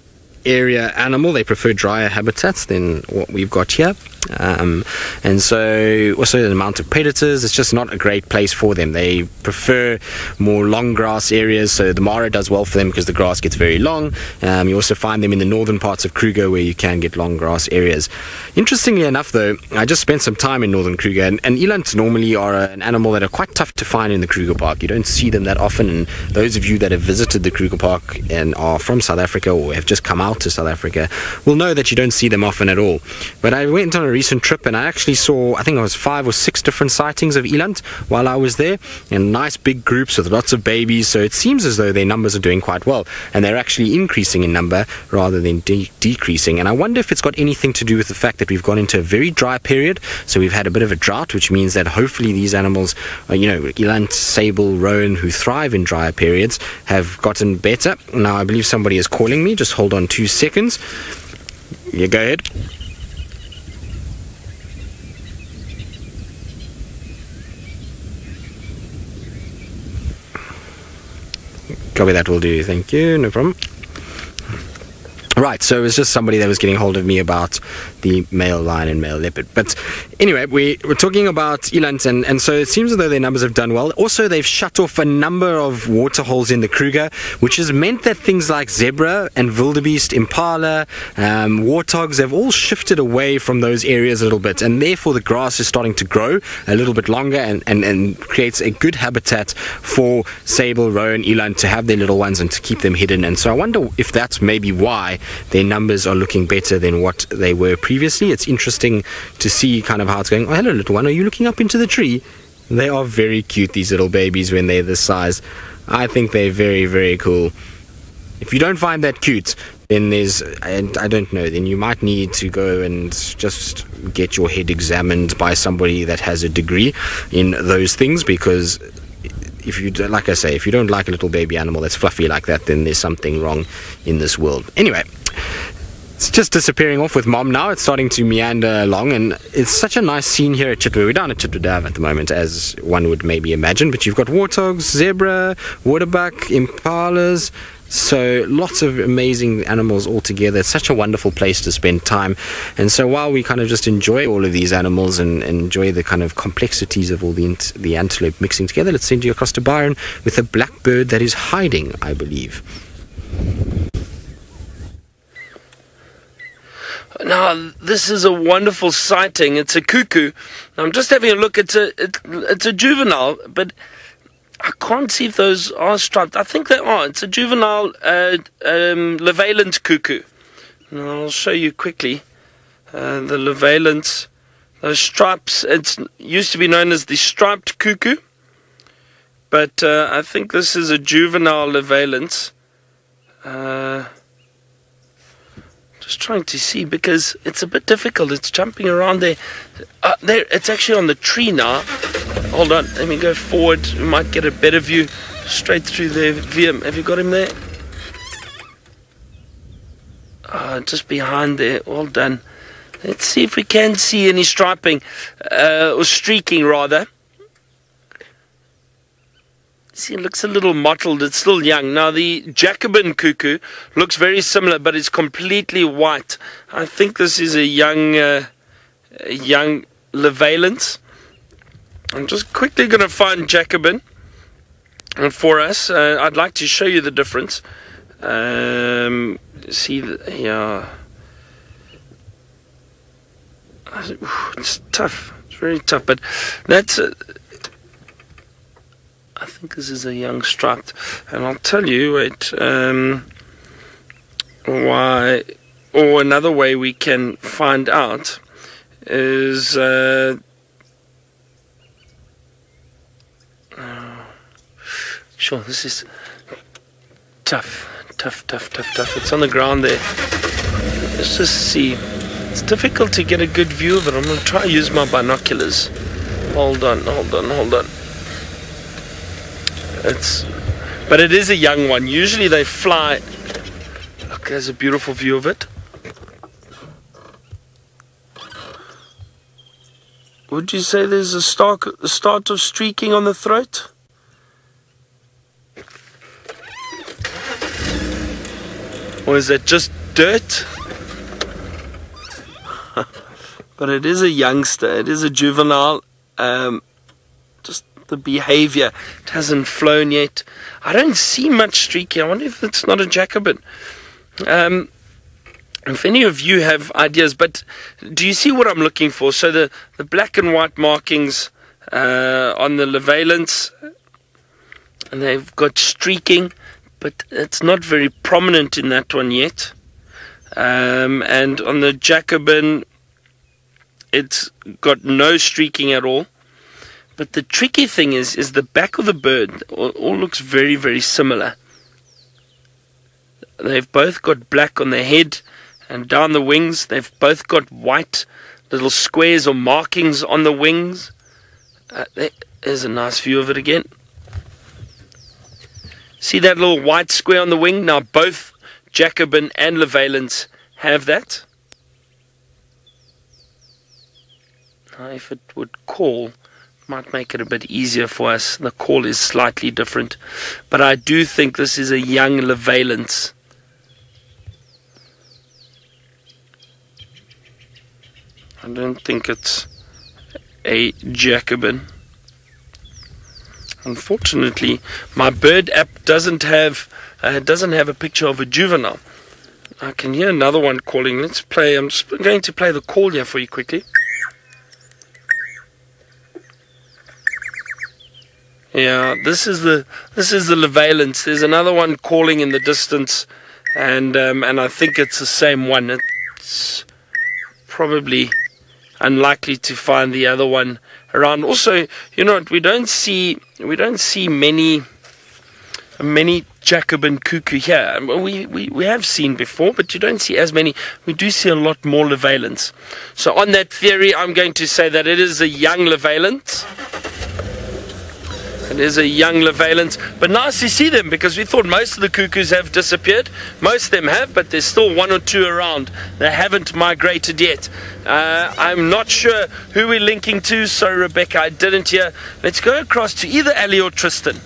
area animal. They prefer drier habitats than what we've got here. And so also the amount of predators, it's just not a great place for them. They prefer more long grass areas, so the Mara does well for them because the grass gets very long. You also find them in the northern parts of Kruger where you can get long grass areas. Interestingly enough though, I just spent some time in northern Kruger, and elands normally are an animal that are quite tough to find in the Kruger Park. You don't see them that often, and those of you that have visited the Kruger Park and are from South Africa or have just come out to South Africa will know that you don't see them often at all. But I went on a recent trip and I actually saw, I think it was 5 or 6 different sightings of eland while I was there, and nice big groups with lots of babies. So it seems as though their numbers are doing quite well, and they're actually increasing in number rather than decreasing. And I wonder if it's got anything to do with the fact that we've gone into a very dry period. So we've had a bit of a drought, which means that hopefully these animals, eland, sable, roan, who thrive in drier periods, have gotten better. Now I believe somebody is calling me. Just hold on 2 seconds. Yeah, go ahead. Copy, that will do. Thank you. No problem. Right, so it was just somebody that was getting hold of me about the male lion and male leopard. But anyway, we're talking about elands, and so it seems as though their numbers have done well. Also, they've shut off a number of water holes in the Kruger, which has meant that things like zebra and wildebeest, impala, warthogs have all shifted away from those areas a little bit, and therefore the grass is starting to grow a little bit longer and creates a good habitat for sable, roan, eland to have their little ones and to keep them hidden. And so I wonder if that's maybe why their numbers are looking better than what they were previously. It's interesting to see kind of how it's going. Oh, hello, little one. Are you looking up into the tree? They are very cute, these little babies, when they're this size. I think they're very, very cool. If you don't find that cute, then I don't know, then you might need to go and just get your head examined by somebody that has a degree in those things, because if you, like I say, if you don't like a little baby animal that's fluffy like that, then there's something wrong in this world. Anyway, it's just disappearing off with mom now. It's starting to meander along, and it's such a nice scene here at Chitwa. We're down at Chitwa Dam at the moment, as one would maybe imagine, but you've got warthogs, zebra, waterbuck, impalas. So lots of amazing animals all together. It's such a wonderful place to spend time. And so while we kind of just enjoy all of these animals and enjoy the kind of complexities of all the antelope mixing together, let's send you across to Byron with a blackbird that is hiding, I believe. Now, this is a wonderful sighting. It's a cuckoo. I'm just having a look. It's a juvenile, but I can't see if those are striped. I think they are. It's a juvenile Levaillant cuckoo. And I'll show you quickly. The Levaillant, those stripes, it used to be known as the striped cuckoo. But I think this is a juvenile Levaillant. Just trying to see, because it's a bit difficult. It's jumping around there. There, it's actually on the tree now. Hold on, let me go forward. We might get a better view straight through there. VM, have you got him there? Just behind there. All done. Let's see if we can see any striping, or streaking rather. See, it looks a little mottled. It's still young. Now, the Jacobin cuckoo looks very similar, but it's completely white. I think this is a young Levaillant. I'm just quickly going to find Jacobin for us. I'd like to show you the difference. See, yeah. It's tough. It's very tough, but that's... I think this is a young striped, and I'll tell you why, or another way we can find out is sure, this is tough. It's on the ground there. Let's just see. It's difficult to get a good view of it. I'm going to try to use my binoculars. Hold on. It's but it is a young one. Usually they fly. Look, there's a beautiful view of it. Would you say there's a start of streaking on the throat? Or is that just dirt? But it is a youngster, it is a juvenile. Just the behavior, it hasn't flown yet. I don't see much streaking. I wonder if it's not a Jacobin. If any of you have ideas, but do you see what I'm looking for? So the black and white markings on the Levalence, and they've got streaking, but it's not very prominent in that one yet. And on the Jacobin, it's got no streaking at all. But the tricky thing is the back of the bird all looks very, very similar. They've both got black on the head and down the wings. They've both got white little squares or markings on the wings. There's a nice view of it again. See that little white square on the wing? Now both Jacobin and Levalence have that. Now if it would call, might make it a bit easier for us. The call is slightly different, but I do think this is a young Levalence. I don't think it's a Jacobin. Unfortunately, my bird app doesn't have a picture of a juvenile. I can hear another one calling. Let's play. I'm just going to play the call here for you quickly. Yeah, this is the Levalence. There's another one calling in the distance, and I think it's the same one. It's probably unlikely to find the other one around. Also, you know what, we don't see many Jacobin cuckoo here. We have seen before, but you don't see as many. We do see a lot more Levalence. So on that theory, I'm going to say that it is a young Levalence. It is a young Levalence, but nice to see them, because we thought most of the cuckoos have disappeared. Most of them have, but there's still one or two around. They haven't migrated yet. I'm not sure who we're linking to. Sorry, Rebecca, I didn't hear. Let's go across to either Ali or Tristan.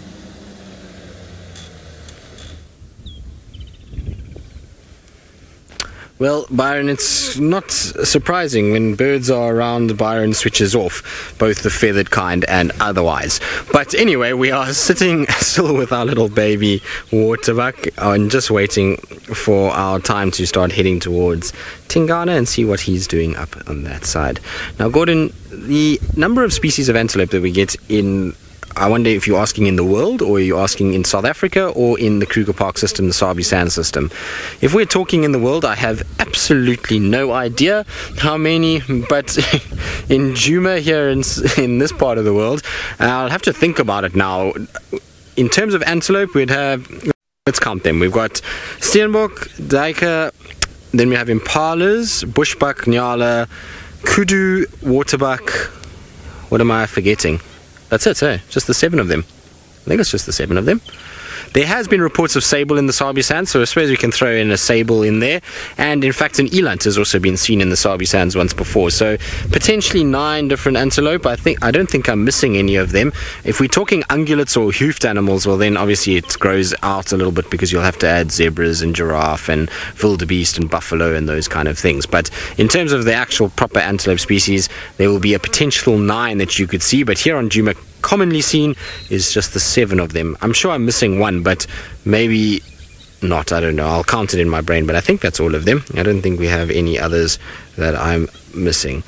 Well, Byron, it's not surprising when birds are around, Byron switches off, both the feathered kind and otherwise. But anyway, we are sitting still with our little baby Waterbuck and just waiting for our time to start heading towards Tingana and see what he's doing up on that side. Now, Gordon, the number of species of antelope that we get in, I wonder if you're asking in the world, or you're asking in South Africa, or in the Kruger Park system, the Sabi sand system. If we're talking in the world, I have absolutely no idea how many, but in Djuma here in this part of the world, I'll have to think about it now. In terms of antelope, we'd have, let's count them. We've got Steenbok, Duiker, then we have impalas, bushbuck, nyala, kudu, waterbuck. What am I forgetting? That's it, eh? Just the 7 of them. I think it's just the 7 of them. There has been reports of sable in the Sabi sands, so I suppose we can throw in a sable in there. And in fact, an eland has also been seen in the Sabi sands once before. So potentially 9 different antelope. I don't think I'm missing any of them. If we're talking ungulates or hoofed animals, well then obviously it grows out a little bit, because you'll have to add zebras and giraffe and wildebeest and buffalo and those kind of things. But in terms of the actual proper antelope species, there will be a potential 9 that you could see. But here on Djuma, commonly seen is just the 7 of them. I'm sure I'm missing one, but maybe not. I don't know. I'll count it in my brain, but I think that's all of them. I don't think we have any others that I'm missing.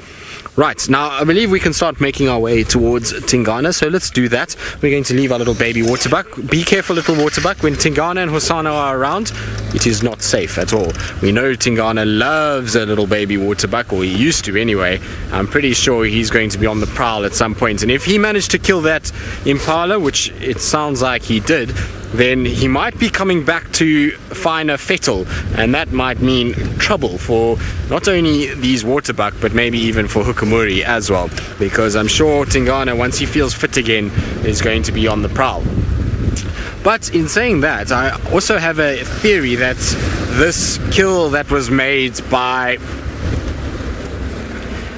Right, now I believe we can start making our way towards Tingana, so let's do that. We're going to leave our little baby Waterbuck. Be careful, little Waterbuck. When Tingana and Hosana are around, it is not safe at all. We know Tingana loves a little baby Waterbuck, or he used to anyway. I'm pretty sure he's going to be on the prowl at some point, and if he managed to kill that impala, which it sounds like he did, then he might be coming back to finer fettle, and that might mean trouble for not only these Waterbuck, but maybe even for Hukumuri as well, because I'm sure Tingana, once he feels fit again, is going to be on the prowl. But in saying that, I also have a theory that this kill that was made by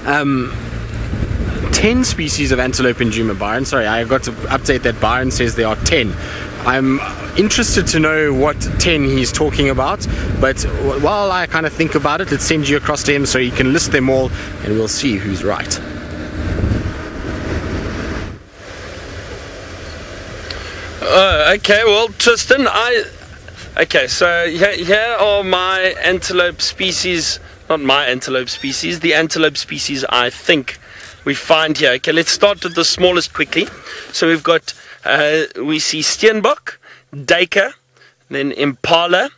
10 species of antelope in Djuma, Byron. Sorry, I got to update that. Byron says there are 10. I'm interested to know what 10 he's talking about, but while I kind of think about it, let's send you across to him so you can list them all and we'll see who's right. Okay, well, Tristan, okay, so here are my antelope species, not my antelope species, the antelope species I think we find here. Okay, let's start with the smallest quickly. So we've got, we see Steenbok, Duiker, then Impala,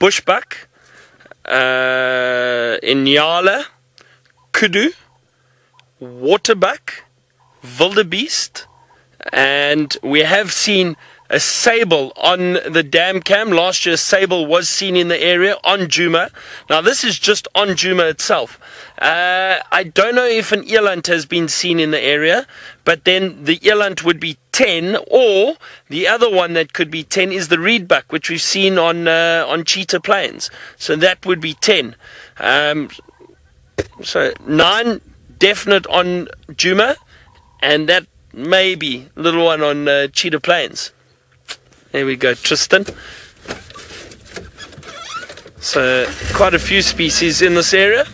Bushbuck, Inyala, Kudu, Waterbuck, Wildebeest, and we have seen a sable on the dam cam. Last year, a sable was seen in the area on Djuma. Now, this is just on Djuma itself. I don't know if an eland has been seen in the area, but then the eland would be 10, or the other one that could be 10 is the reedbuck, which we've seen on Cheetah Plains. So that would be 10. So 9 definite on Djuma, and that maybe little one on Cheetah Plains. There we go, Tristan. So quite a few species in this area.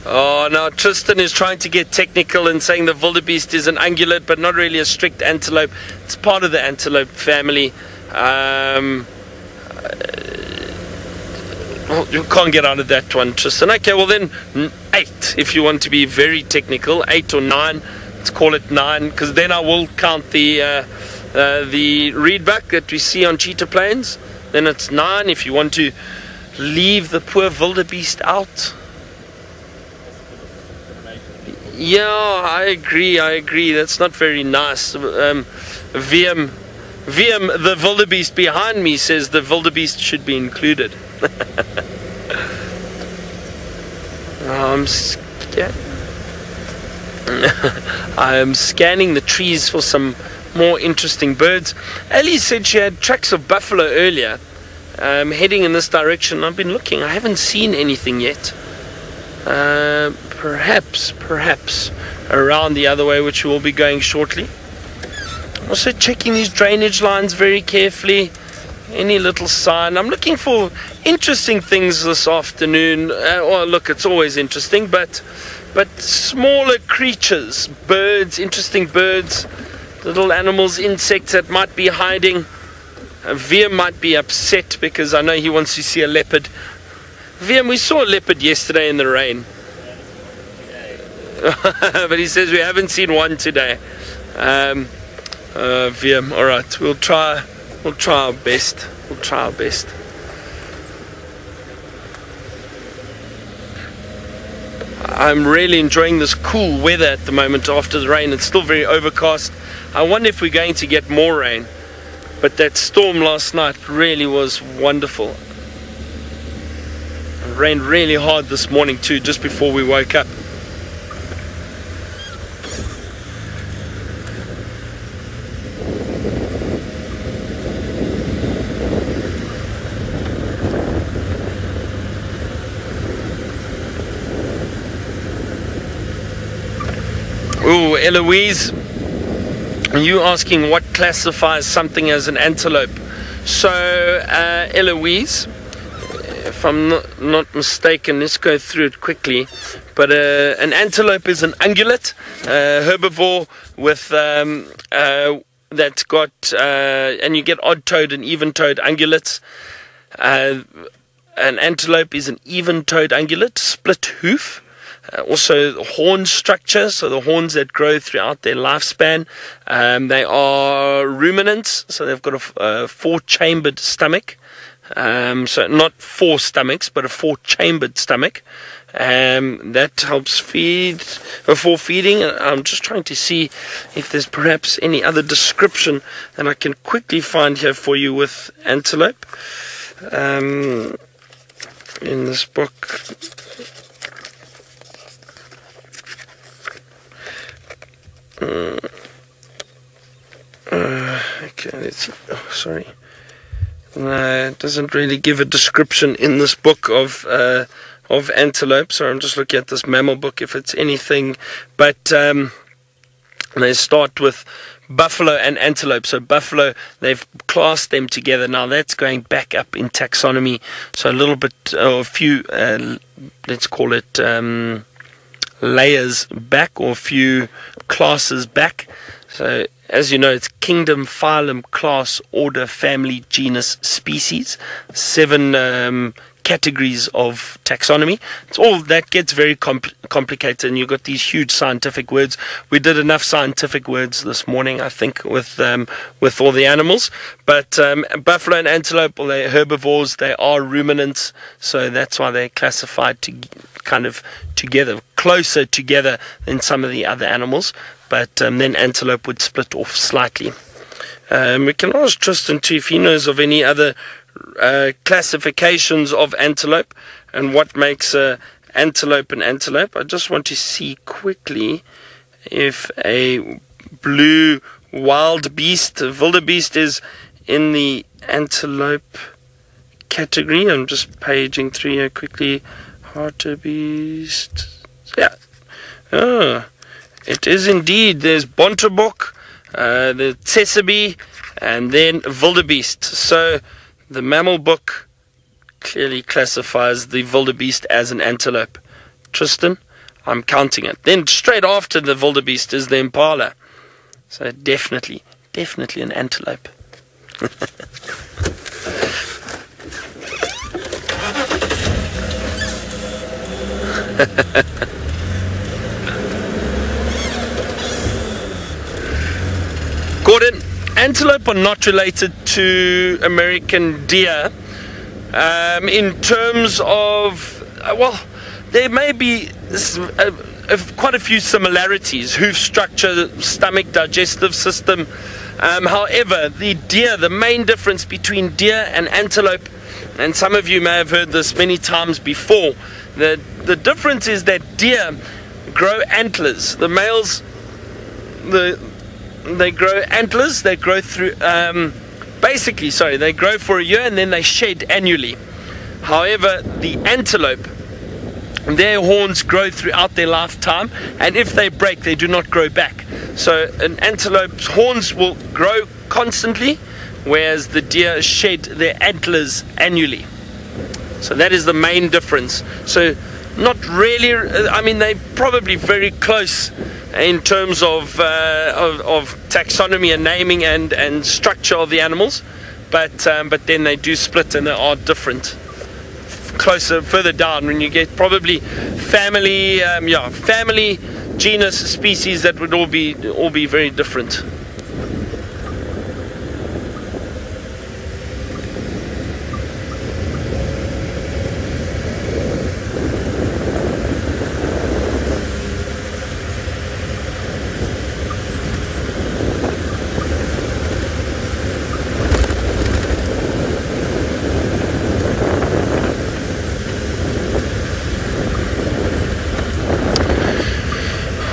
Oh, now Tristan is trying to get technical and saying the wildebeest is an ungulate, but not really a strict antelope. It's part of the antelope family. Well, you can't get out of that one, Tristan. Okay, well then 8, if you want to be very technical, 8 or 9. Let's call it 9, because then I will count the reedbuck that we see on Cheetah Plains. Then it's 9 if you want to leave the poor wildebeest out. Yeah, I agree. That's not very nice. VM, the wildebeest behind me, says the wildebeest should be included. I am scanning the trees for some more interesting birds. Ellie said she had tracks of buffalo earlier, heading in this direction. I've been looking. I haven't seen anything yet. Perhaps around the other way, which we will be going shortly. Also checking these drainage lines very carefully. Any little sign. I'm looking for interesting things this afternoon. Well, look, it's always interesting, but smaller creatures, birds, interesting birds, little animals, insects that might be hiding. VM might be upset because I know he wants to see a leopard. VM, we saw a leopard yesterday in the rain. But he says we haven't seen one today. VM, all right, we'll try our best. I'm really enjoying this cool weather at the moment after the rain. It's still very overcast. I wonder if we're going to get more rain. But that storm last night really was wonderful. It rained really hard this morning too, just before we woke up. Ooh, Eloise, you asking what classifies something as an antelope. So, Eloise, if I'm not mistaken, let's go through it quickly. But an antelope is an ungulate, herbivore with that's got, and you get odd-toed and even-toed ungulates. An antelope is an even-toed ungulate, split hoof. Also horn structure, so the horns that grow throughout their lifespan. They are ruminants, so they've got a 4-chambered stomach. So not 4 stomachs, but a 4-chambered stomach. That helps feed before feeding. I'm just trying to see if there's perhaps any other description that I can quickly find here for you with antelope. In this book. Okay, let's see. Oh, sorry. No, it doesn't really give a description in this book of antelope. So I'm just looking at this mammal book if it's anything. But they start with buffalo and antelope. So buffalo, they've classed them together. Now that's going back up in taxonomy. So a little bit, or a few, let's call it layers back, or a few classes back. So as you know, it's kingdom, phylum, class, order, family, genus, species. 7 categories of taxonomy. It's all that gets very complicated, and you've got these huge scientific words. We did enough scientific words this morning, I think, with all the animals. But buffalo and antelope, well, they're herbivores. They are ruminants, so that's why they're classified to kind of together, closer together than some of the other animals. But then antelope would split off slightly. We can ask Tristan too if he knows of any other classifications of antelope and what makes antelope an antelope. I just want to see quickly if a blue wild beast, wildebeest, is in the antelope category. I'm just paging through here quickly. Hartebeest. Yeah. Oh, it is indeed. There's bontebok, the tsesebe, and then wildebeest. So the mammal book clearly classifies the wildebeest as an antelope. Tristan, I'm counting it. Then straight after the wildebeest is the impala. So definitely an antelope. Gordon, antelope are not related to American deer in terms of, well, there may be quite a few similarities: hoof structure, stomach, digestive system. However, the main difference between deer and antelope, and some of you may have heard this many times before, the difference is that deer grow antlers. The males, they grow antlers. They grow through, they grow for a year and then they shed annually. However, the antelope, their horns grow throughout their lifetime, and if they break, they do not grow back. So an antelope's horns will grow constantly, whereas the deer shed their antlers annually. So that is the main difference. So not really, I mean, they're probably very close in terms of taxonomy and naming and structure of the animals, but then they do split and they are different. Closer, further down, when you get probably family, genus, species, that would all be very different.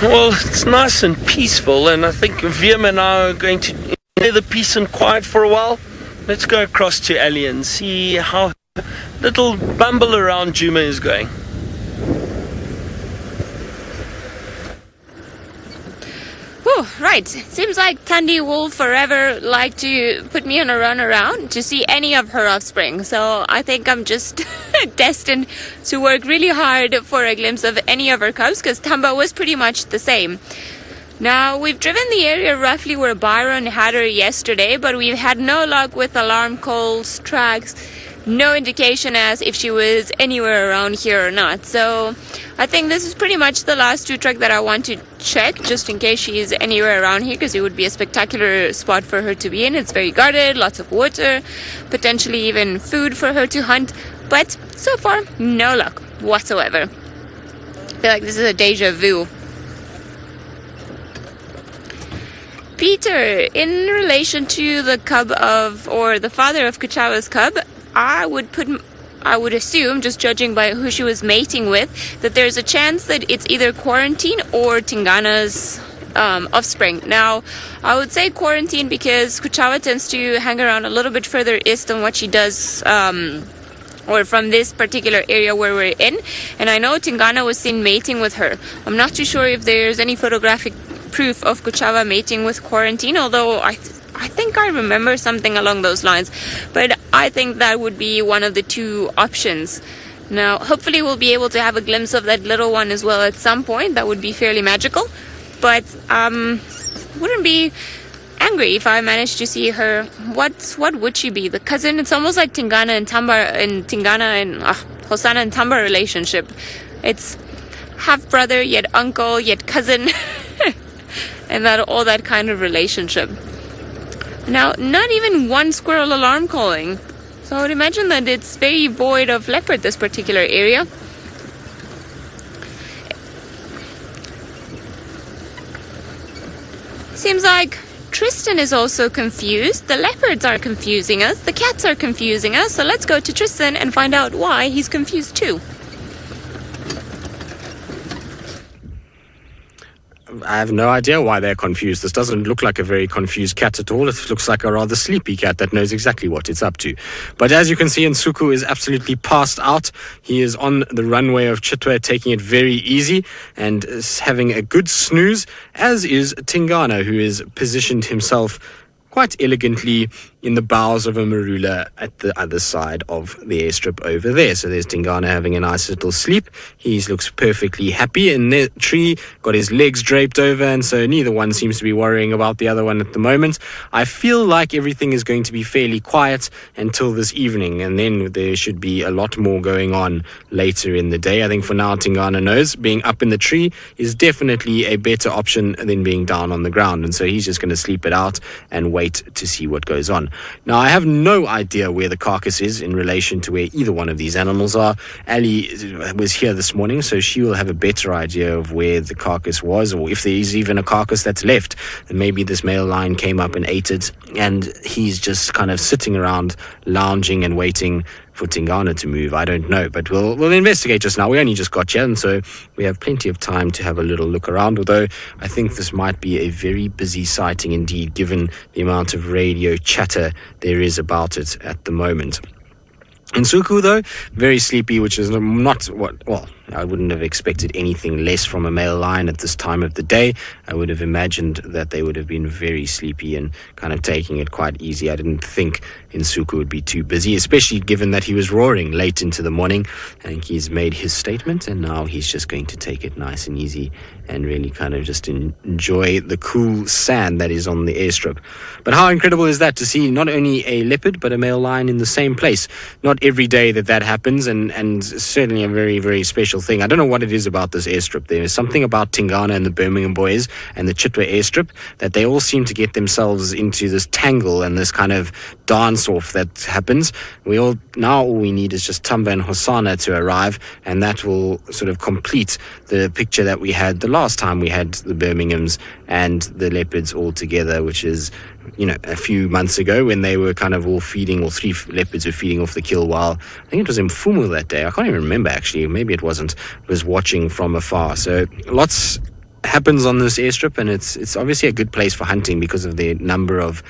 Well, it's nice and peaceful, and I think Wiem and I are going to enjoy the peace and quiet for a while. Let's go across to Ali and see how little bumble around Djuma is going. Whew, right. Seems like Thandi will forever like to put me on a run around to see any of her offspring. So I think I'm just destined to work really hard for a glimpse of any of her cubs, because Tamba was pretty much the same. Now, we've driven the area roughly where Byron had her yesterday, but we've had no luck with alarm calls, tracks, no indication as if she was anywhere around here or not. So I think this is pretty much the last 2 tracks that I want to check, just in case she's anywhere around here, because it would be a spectacular spot for her to be in. It's very guarded, lots of water, potentially even food for her to hunt, but so far, no luck whatsoever. I feel like this is a deja vu. Peter, in relation to the cub of, or the father of Kuchawa's cub, I would assume, just judging by who she was mating with, that there's a chance that it's either quarantine or Tingana's offspring. Now, I would say quarantine because Kuchawa tends to hang around a little bit further east than what she does or from this particular area where we're in. And I know Tingana was seen mating with her. I'm not too sure if there's any photographic proof of Kuchawa mating with quarantine, although I think I remember something along those lines. But I think that would be one of the two options. Now, hopefully we'll be able to have a glimpse of that little one as well at some point. That would be fairly magical. But wouldn't be angry if I managed to see her. What would she be? The cousin? It's almost like Tingana and Hosana and Tamba relationship. It's half brother, yet uncle, yet cousin, and all that kind of relationship. Now, not even one squirrel alarm calling. So I would imagine that it's very void of leopard, this particular area. Seems like Tristan is also confused. The leopards are confusing us. The cats are confusing us. So let's go to Tristan and find out why he's confused too. I have no idea why they're confused. This doesn't look like a very confused cat at all. It looks like a rather sleepy cat that knows exactly what it's up to. But as you can see, Nsuku is absolutely passed out. He is on the runway of Chitwa, taking it very easy and is having a good snooze, as is Tingana, who has positioned himself quite elegantly in the boughs of a marula at the other side of the airstrip over there. So there's Tingana having a nice little sleep. He looks perfectly happy in the tree, got his legs draped over, and so neither one seems to be worrying about the other one at the moment. I feel like everything is going to be fairly quiet until this evening, and then there should be a lot more going on later in the day. I think for now, Tingana knows being up in the tree is definitely a better option than being down on the ground, and so he's just going to sleep it out and wait to see what goes on. Now, I have no idea where the carcass is in relation to where either one of these animals are. Ali was here this morning, so she will have a better idea of where the carcass was, or if there is even a carcass that's left. And maybe this male lion came up and ate it, and he's just kind of sitting around, lounging and waiting for Tingana to move. I don't know, but we'll investigate just now. We only just got here, and so we have plenty of time to have a little look around, although I think this might be a very busy sighting indeed, given the amount of radio chatter there is about it at the moment. Nsuku, though, very sleepy, which is not what, well, I wouldn't have expected anything less from a male lion at this time of the day. I would have imagined that they would have been very sleepy and kind of taking it quite easy. I didn't think Nsuku would be too busy, especially given that he was roaring late into the morning. I think he's made his statement, and now he's just going to take it nice and easy and really kind of just enjoy the cool sand that is on the airstrip. But how incredible is that, to see not only a leopard but a male lion in the same place? Not every day that happens, and certainly a very, very special thing. I don't know what it is about this airstrip. There is something about Tingana and the Birmingham boys and the Chitwa airstrip that they all seem to get themselves into this tangle and this kind of dance off that happens. All we need is just Tamba and Hosana to arrive, and that will sort of complete the picture that we had the last time we had the Birminghams and the leopards all together, which is, a few months ago when they were kind of all feeding, or three leopards were feeding off the kill, while I think it was Mfumu that day. I can't even remember, actually. Maybe it wasn't. It was watching from afar. So lots happens on this airstrip, and it's obviously a good place for hunting because of the number of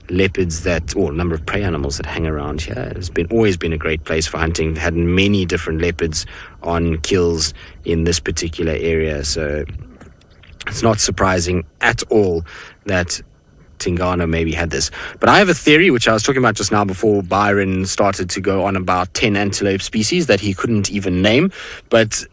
leopards number of prey animals that hang around here. It's always been a great place for hunting. Had many different leopards on kills in this particular area, so it's not surprising at all that Tingana maybe had this. But I have a theory, which I was talking about just now before Byron started to go on about 10 antelope species that he couldn't even name. But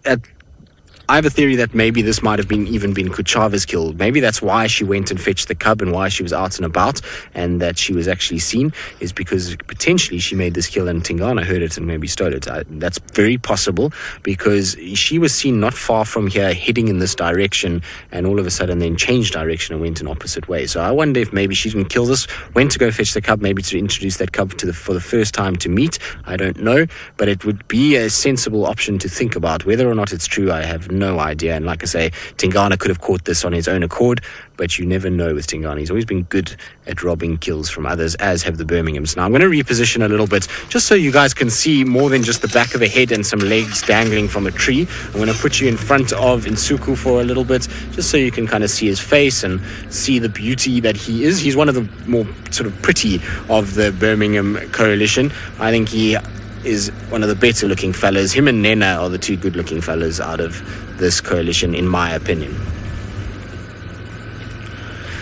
I have a theory that maybe this might have even been Kuchava's kill. Maybe that's why she went and fetched the cub and why she was out and about, and that she was actually seen, is because potentially she made this kill and Tingana heard it and maybe stole it. That's very possible, because she was seen not far from here heading in this direction, and all of a sudden then changed direction and went an opposite way. So I wonder if maybe she didn't kill this, went to go fetch the cub, maybe to introduce that cub for the first time to meet. I don't know, but it would be a sensible option to think about. Whether or not it's true, I have no idea. And like I say, Tingana could have caught this on his own accord, but you never know with Tingana. He's always been good at robbing kills from others, as have the Birminghams. Now I'm going to reposition a little bit just so you guys can see more than just the back of a head and some legs dangling from a tree. I'm going to put you in front of Nsuku for a little bit, just so you can kind of see his face and see the beauty that he is. He's one of the more sort of pretty of the Birmingham coalition. I think he is one of the better looking fellas. Him and Nena are the two good looking fellas out of this coalition, in my opinion.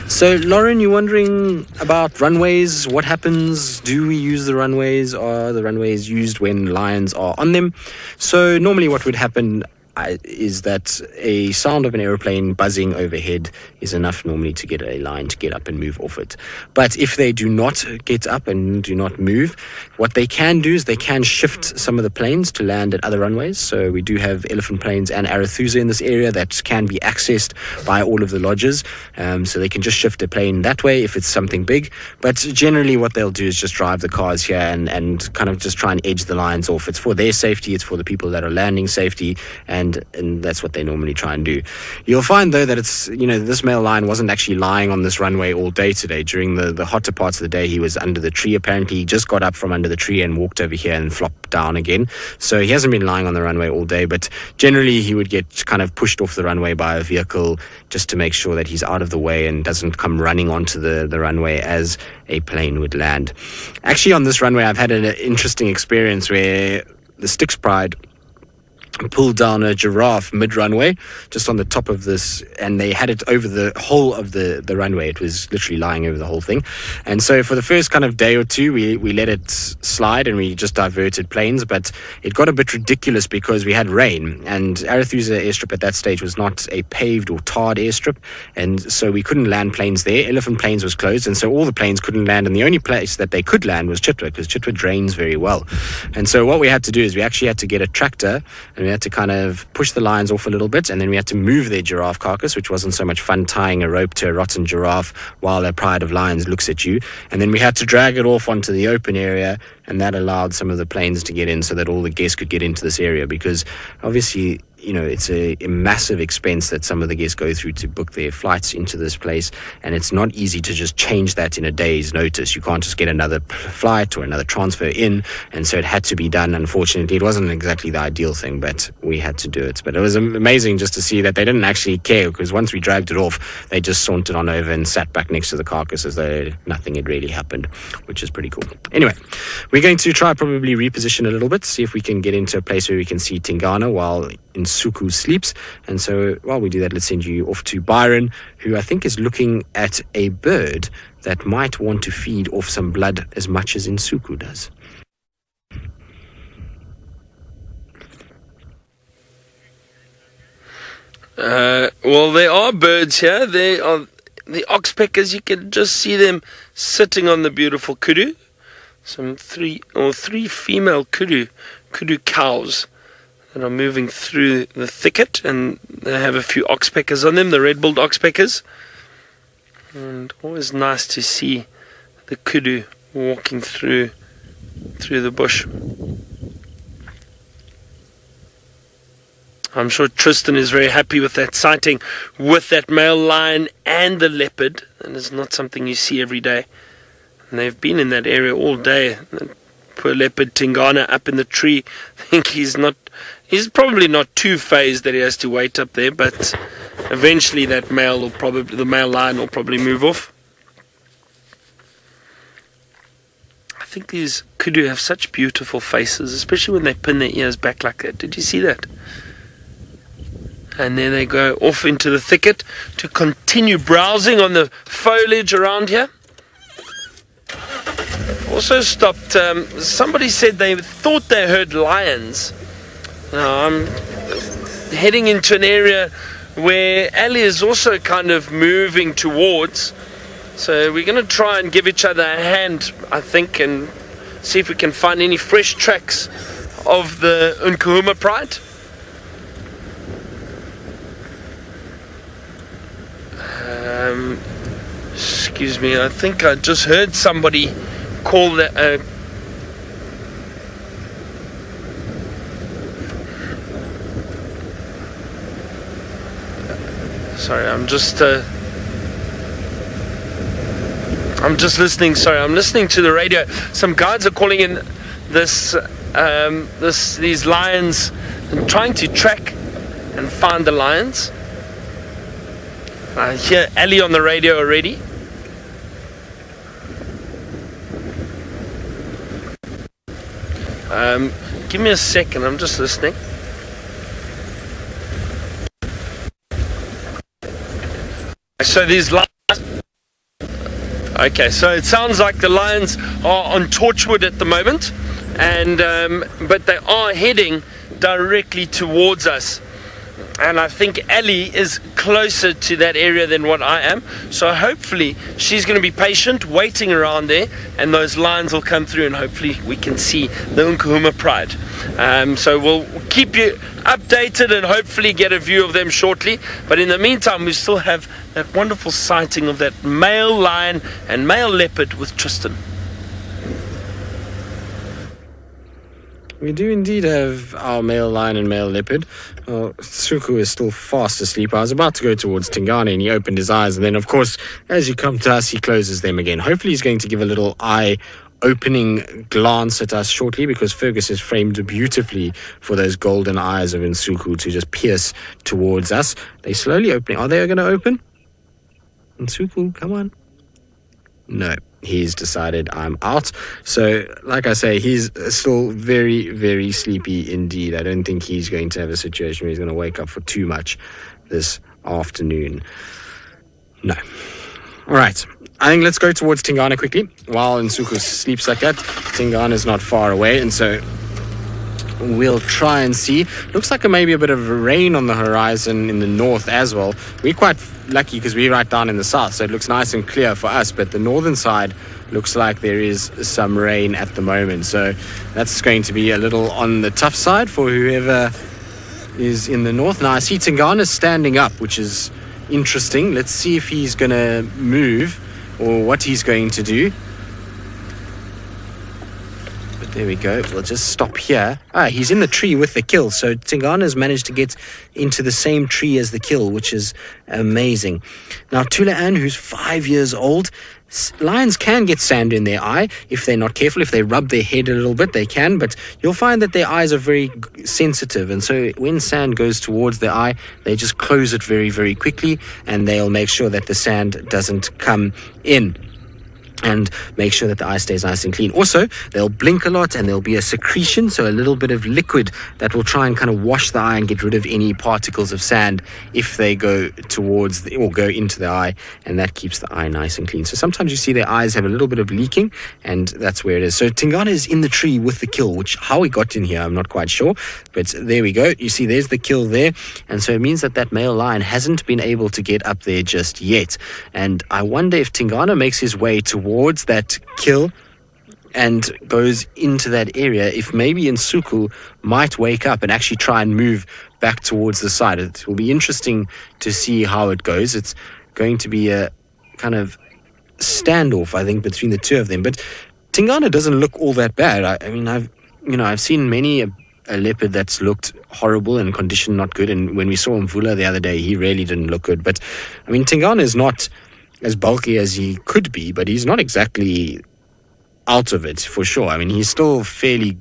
So, Lauren, you're wondering about runways. What happens? Do we use the runways? Are the runways used when lions are on them? So, normally what would happen is that a sound of an aeroplane buzzing overhead is enough normally to get a lion to get up and move off it. But if they do not get up and do not move, what they can do is they can shift some of the planes to land at other runways. So we do have elephant planes and Arathusa in this area that can be accessed by all of the lodges. So they can just shift a plane that way if it's something big. But generally what they'll do is just drive the cars here and kind of just try and edge the lions off. It's for their safety, it's for the people that are landing safety, and that's what they normally try and do. You'll find though that it's, this male lion wasn't actually lying on this runway all day today. During the hotter parts of the day, he was under the tree. Apparently he just got up from under the tree and walked over here and flopped down again. So he hasn't been lying on the runway all day, but generally he would get kind of pushed off the runway by a vehicle just to make sure that he's out of the way and doesn't come running onto the runway as a plane would land. Actually, on this runway I've had an interesting experience where the Styx Pride pulled down a giraffe mid-runway just on the top of this, and they had it over the whole of the runway. It was literally lying over the whole thing. And so for the first kind of day or two we let it slide and we just diverted planes, but it got a bit ridiculous because we had rain, and Arathusa airstrip at that stage was not a paved or tarred airstrip, and so we couldn't land planes there. Elephant Plains was closed, and so all the planes couldn't land, and the only place that they could land was Chitwa, because Chitwa drains very well. And so what we had to do is we actually had to get a tractor, and we had to kind of push the lions off a little bit, and then we had to move their giraffe carcass, which wasn't so much fun, tying a rope to a rotten giraffe while a pride of lions looks at you. And then we had to drag it off onto the open area, and that allowed some of the planes to get in so that all the guests could get into this area, because obviously it's a massive expense that some of the guests go through to book their flights into this place, and it's not easy to just change that in a day's notice. You can't just get another flight or another transfer in, and so it had to be done. Unfortunately, it wasn't exactly the ideal thing, but we had to do it. But it was amazing just to see that they didn't actually care, because once we dragged it off, they just sauntered on over and sat back next to the carcass as though nothing had really happened, which is pretty cool. Anyway, we're going to try probably reposition a little bit, see if we can get into a place where we can see Tingana while Nsuku sleeps. And so while we do that, let's send you off to Byron, who I think is looking at a bird that might want to feed off some blood as much as Nsuku does. Well, there are birds here. They are the oxpeckers. You can just see them sitting on the beautiful kudu. Some three female kudu cows that are moving through the thicket, and they have a few oxpeckers on them, the red-billed oxpeckers. And always nice to see the kudu walking through the bush. I'm sure Tristan is very happy with that sighting, with that male lion and the leopard, and it's not something you see every day. And they've been in that area all day. Poor leopard Tingana up in the tree. I think he's probably not too phased that he has to wait up there, but eventually the male lion will probably move off. I think these kudu have such beautiful faces, especially when they pin their ears back like that. Did you see that? And then they go off into the thicket to continue browsing on the foliage around here. Also stopped, somebody said they thought they heard lions. Now I'm heading into an area where Ali is also kind of moving towards, so we're going to try and give each other a hand, I think, and see if we can find any fresh tracks of the Nkuhuma pride. Excuse me, I think I just heard somebody call that Sorry, I'm just listening. Sorry, I'm listening to the radio. Some guides are calling in these lions and trying to track and find the lions. I hear Ali on the radio already. Give me a second, I'm just listening. So these lions... Okay, so it sounds like the lions are on Torchwood at the moment, and but they are heading directly towards us. And I think Ellie is closer to that area than what I am. So hopefully she's going to be patient, waiting around there, and those lions will come through, and hopefully we can see the Nkuhuma Pride. So we'll keep you updated and hopefully get a view of them shortly. But in the meantime, we still have that wonderful sighting of that male lion and male leopard with Tristan. We do indeed have our male lion and male leopard. Nsuku is still fast asleep. I was about to go towards Tingana and he opened his eyes, and then of course as you come to us he closes them again. Hopefully he's going to give a little eye opening glance at us shortly, because Fergus is framed beautifully for those golden eyes of Nsuku to just pierce towards us. They slowly opening. Are they going to open? Nsuku, come on. No, he's decided I'm out. So, like I say, he's still very, very sleepy indeed. I don't think he's going to have a situation where he's going to wake up for too much this afternoon. No. All right. I think let's go towards Tingana quickly. While Nsuku sleeps like that, Tingana's not far away, and so we'll try and see. Looks like maybe a bit of rain on the horizon in the north as well. We're quite lucky because we're right down in the south, so it looks nice and clear for us, but the northern side looks like there is some rain at the moment, so that's going to be a little on the tough side for whoever is in the north. Now I see Tingana standing up, which is interesting. Let's see if he's going to move or what he's going to do. There we go. We'll just stop here. He's in the tree with the kill. So Tingana's managed to get into the same tree as the kill, which is amazing. Now, Tulaan, who's 5 years old, lions can get sand in their eye if they're not careful. If they rub their head a little bit, they can. But you'll find that their eyes are very sensitive. And so when sand goes towards their eye, they just close it very, very quickly. And they'll make sure that the sand doesn't come in, and make sure that the eye stays nice and clean. Also, they'll blink a lot, and there'll be a secretion, so a little bit of liquid that will try and kind of wash the eye and get rid of any particles of sand if they go towards or go into the eye, and that keeps the eye nice and clean. So sometimes you see their eyes have a little bit of leaking, and that's where it is. So Tingana is in the tree with the kill, which how he got in here, I'm not quite sure, but there we go. You see there's the kill there, and so it means that that male lion hasn't been able to get up there just yet. And I wonder if Tingana makes his way towards that kill and goes into that area, if maybe Nsuku might wake up and actually try and move back towards the side. It will be interesting to see how it goes. It's going to be a kind of standoff, I think, between the two of them. But Tingana doesn't look all that bad. I mean, I've seen many a leopard that's looked horrible and condition not good. And when we saw Mvula the other day, he really didn't look good. But I mean, Tingana is not as bulky as he could be, but he's not exactly out of it for sure. I mean, he's still fairly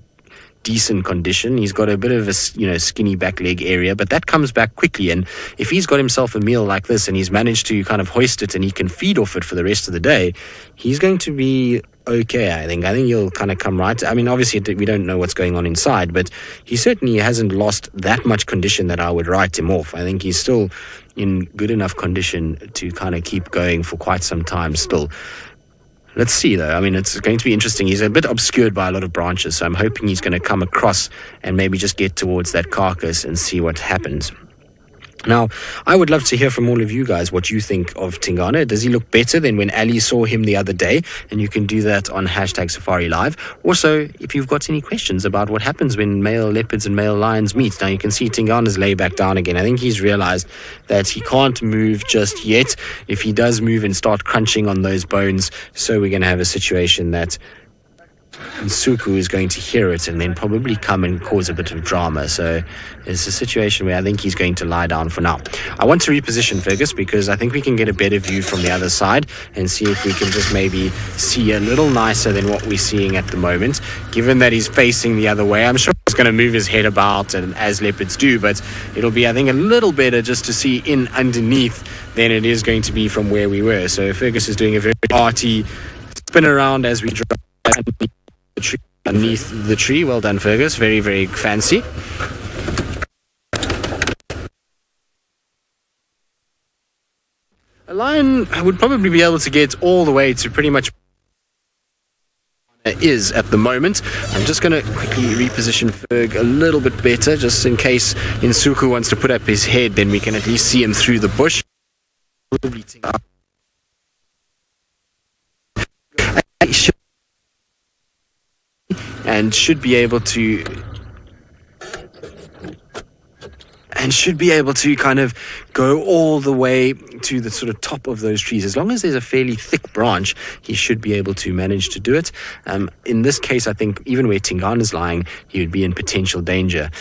decent condition. He's got a bit of a skinny back leg area, but that comes back quickly. And if he's got himself a meal like this and he's managed to kind of hoist it and he can feed off it for the rest of the day, he's going to be okay. I think he'll kind of come right. I mean, obviously we don't know what's going on inside, but he certainly hasn't lost that much condition that I would write him off. I think he's still in good enough condition to kind of keep going for quite some time still. Let's see, though. I mean, it's going to be interesting. He's a bit obscured by a lot of branches, so I'm hoping he's going to come across and maybe just get towards that carcass and see what happens. Now, I would love to hear from all of you guys what you think of Tingana. Does he look better than when Ali saw him the other day? And you can do that on #SafariLive. Also, if you've got any questions about what happens when male leopards and male lions meet. Now, you can see Tingana's lay back down again. I think he's realized that he can't move just yet. If he does move and start crunching on those bones, so we're going to have a situation that Nsuku is going to hear it and then probably come and cause a bit of drama. So it's a situation where I think he's going to lie down for now. I want to reposition Fergus because I think we can get a better view from the other side and see if we can just maybe see a little nicer than what we're seeing at the moment. Given that he's facing the other way, I'm sure he's going to move his head about, and as leopards do, but it'll be, I think, a little better just to see in underneath than it is going to be from where we were. So Fergus is doing a very arty spin around as we drive underneath the tree. Well done, Fergus. Very, very fancy. A lion would probably be able to get all the way to pretty much is at the moment. I'm just going to quickly reposition Ferg a little bit better, just in case Nsuku wants to put up his head, then we can at least see him through the bush. And should be able to kind of go all the way to the sort of top of those trees. As long as there's a fairly thick branch, he should be able to manage to do it. In this case, I think even where Tingana's lying, he would be in potential danger.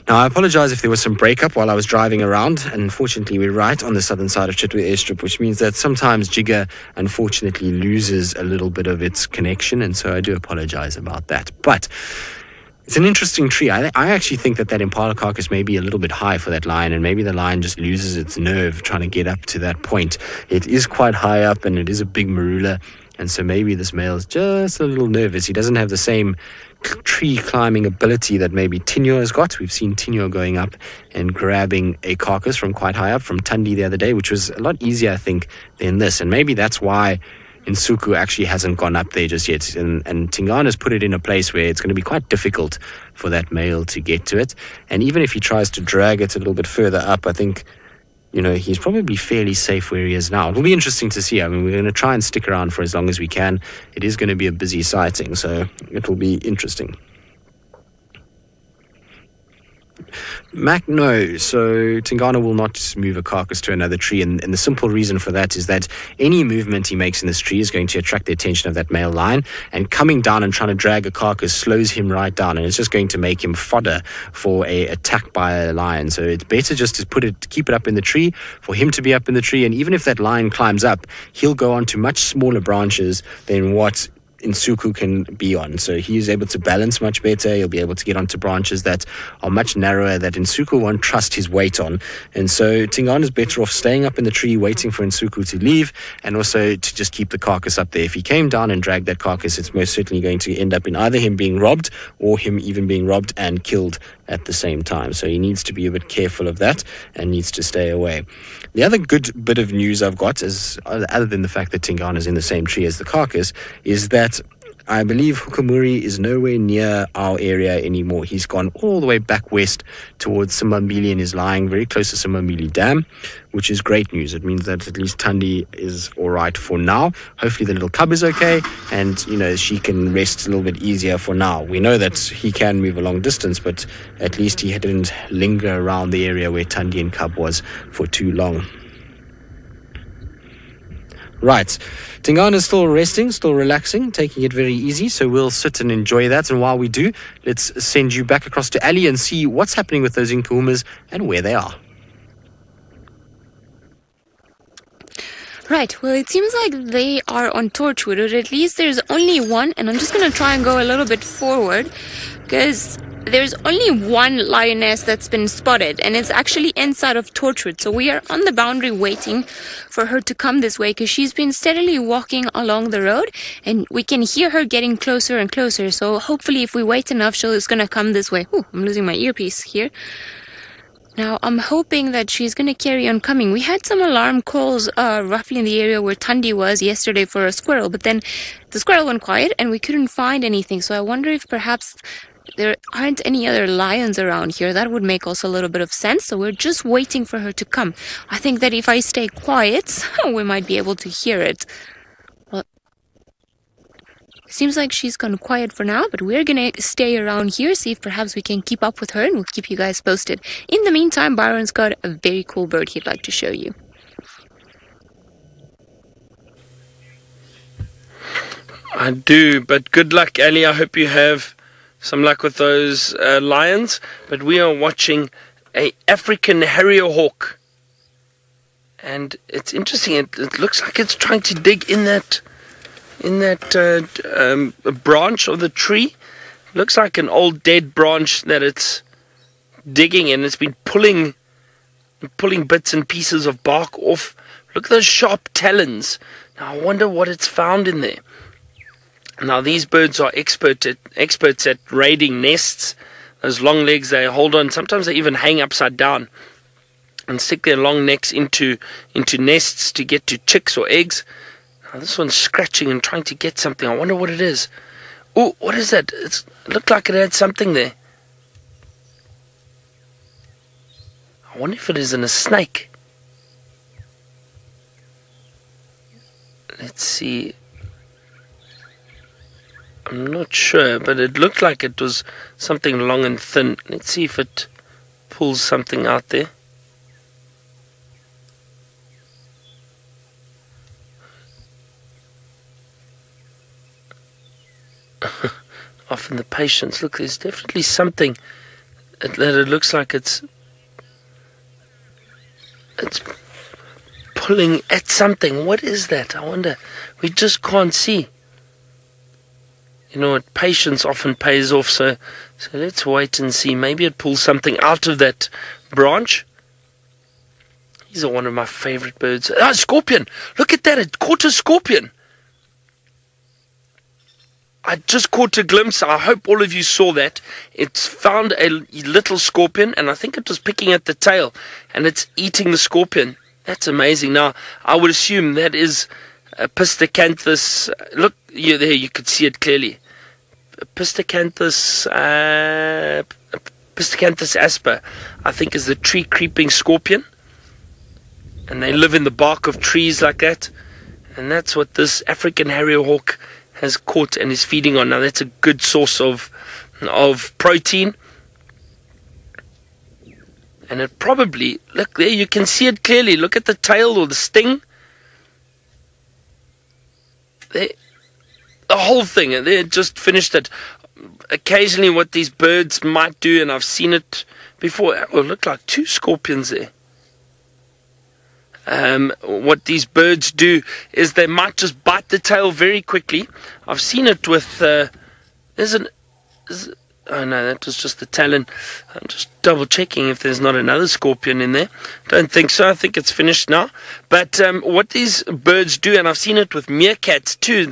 Now, I apologize if there was some breakup while I was driving around. And unfortunately, we're right on the southern side of Chitwa airstrip, which means that sometimes Jigga, unfortunately, loses a little bit of its connection. And so I do apologize about that. But it's an interesting tree. I actually think that impala carcass may be a little bit high for that lion, and maybe the lion just loses its nerve trying to get up to that point. It is quite high up, and it is a big marula, and so maybe this male is just a little nervous. He doesn't have the same tree climbing ability that maybe Tinyo has got. We've seen Tinyo going up and grabbing a carcass from quite high up from Tundi the other day, which was a lot easier, I think, than this, and maybe that's why Nsuku actually hasn't gone up there just yet, and Tingana's put it in a place where it's going to be quite difficult for that male to get to it. And even if he tries to drag it a little bit further up, I think, he's probably fairly safe where he is now. It'll be interesting to see. I mean, we're going to try and stick around for as long as we can. It is going to be a busy sighting, so it will be interesting. Mac, no. So Tingana will not move a carcass to another tree, and the simple reason for that is that any movement he makes in this tree is going to attract the attention of that male lion, and coming down and trying to drag a carcass slows him right down, and it's just going to make him fodder for a attack by a lion. So it's better just to keep it up in the tree, for him to be up in the tree, and even if that lion climbs up, he'll go on to much smaller branches than what Nsuku can be on. So he is able to balance much better. He'll be able to get onto branches that are much narrower that Nsuku won't trust his weight on. And so Tingana is better off staying up in the tree, waiting for Nsuku to leave, and also to just keep the carcass up there. If he came down and dragged that carcass, it's most certainly going to end up in either him being robbed or him even being robbed and killed at the same time. So he needs to be a bit careful of that and needs to stay away. The other good bit of news I've got is, other than the fact that Tingana is in the same tree as the carcass, is that I believe Hukamuri is nowhere near our area anymore. He's gone all the way back west towards Simbambili and is lying very close to Simbambili Dam, which is great news. It means that at least Tundi is all right for now. Hopefully the little cub is okay, and she can rest a little bit easier for now. We know that he can move a long distance, but at least he didn't linger around the area where Tundi and cub was for too long. Right, Tingana is still resting, still relaxing, taking it very easy, so we'll sit and enjoy that. And while we do, let's send you back across to Ali and see what's happening with those Nkuhumas and where they are. Right, well, it seems like they are on Torchwood, or at least there's only one, and I'm just going to try and go a little bit forward, because there's only one lioness that's been spotted, and it's actually inside of Torchwood. So we are on the boundary waiting for her to come this way, because she's been steadily walking along the road, and we can hear her getting closer and closer. So hopefully if we wait enough, she's going to come this way. Ooh, I'm losing my earpiece here. Now, I'm hoping that she's going to carry on coming. We had some alarm calls roughly in the area where Tundi was yesterday for a squirrel, but then the squirrel went quiet and we couldn't find anything. So I wonder if perhaps there aren't any other lions around here. That would make also a little bit of sense. So we're just waiting for her to come. I think that if I stay quiet, we might be able to hear it. Well, seems like she's gone quiet for now, but we're going to stay around here, see if perhaps we can keep up with her, and we'll keep you guys posted. In the meantime, Byron's got a very cool bird he'd like to show you. I do, but good luck, Ali. I hope you have some luck with those lions. But we are watching a African Harrier hawk. And it's interesting. It looks like it's trying to dig in that branch of the tree. Looks like an old dead branch that it's digging in. It's been pulling bits and pieces of bark off. Look at those sharp talons. Now I wonder what it's found in there. Now these birds are experts at raiding nests. Those long legs they hold on. Sometimes they even hang upside down and stick their long necks into nests to get to chicks or eggs. Now this one's scratching and trying to get something. I wonder what it is. Oh, what is that? It looked like it had something there. I wonder if it isn't a snake. Let's see. I'm not sure, but it looked like it was something long and thin. Let's see if it pulls something out there. Often the patience. Look, there's definitely something that it looks like it's pulling at something. What is that? I wonder. We just can't see. You know what? Patience often pays off. So let's wait and see. Maybe it pulls something out of that branch. These are one of my favorite birds. Ah, scorpion! Look at that! It caught a scorpion. I just caught a glimpse. I hope all of you saw that. It's found a little scorpion, and I think it was picking at the tail, and it's eating the scorpion. That's amazing. Now, I would assume that is Pistacanthus. Look, there you could see it clearly. Pistacanthus asper, I think, is the tree creeping scorpion, and they live in the bark of trees like that. And that's what this African Harrier hawk has caught and is feeding on. Now that's a good source of protein. And it probably, look there, you can see it clearly. Look at the tail or the sting. There, the whole thing, and they just finished it. Occasionally what these birds might do, and I've seen it before, it will look like two scorpions there. What these birds do is they might just bite the tail very quickly. I've seen it with oh no, that was just the talon. I'm just double checking if there's not another scorpion in there. Don't think so. I think it's finished now. But what these birds do, and I've seen it with meerkats too,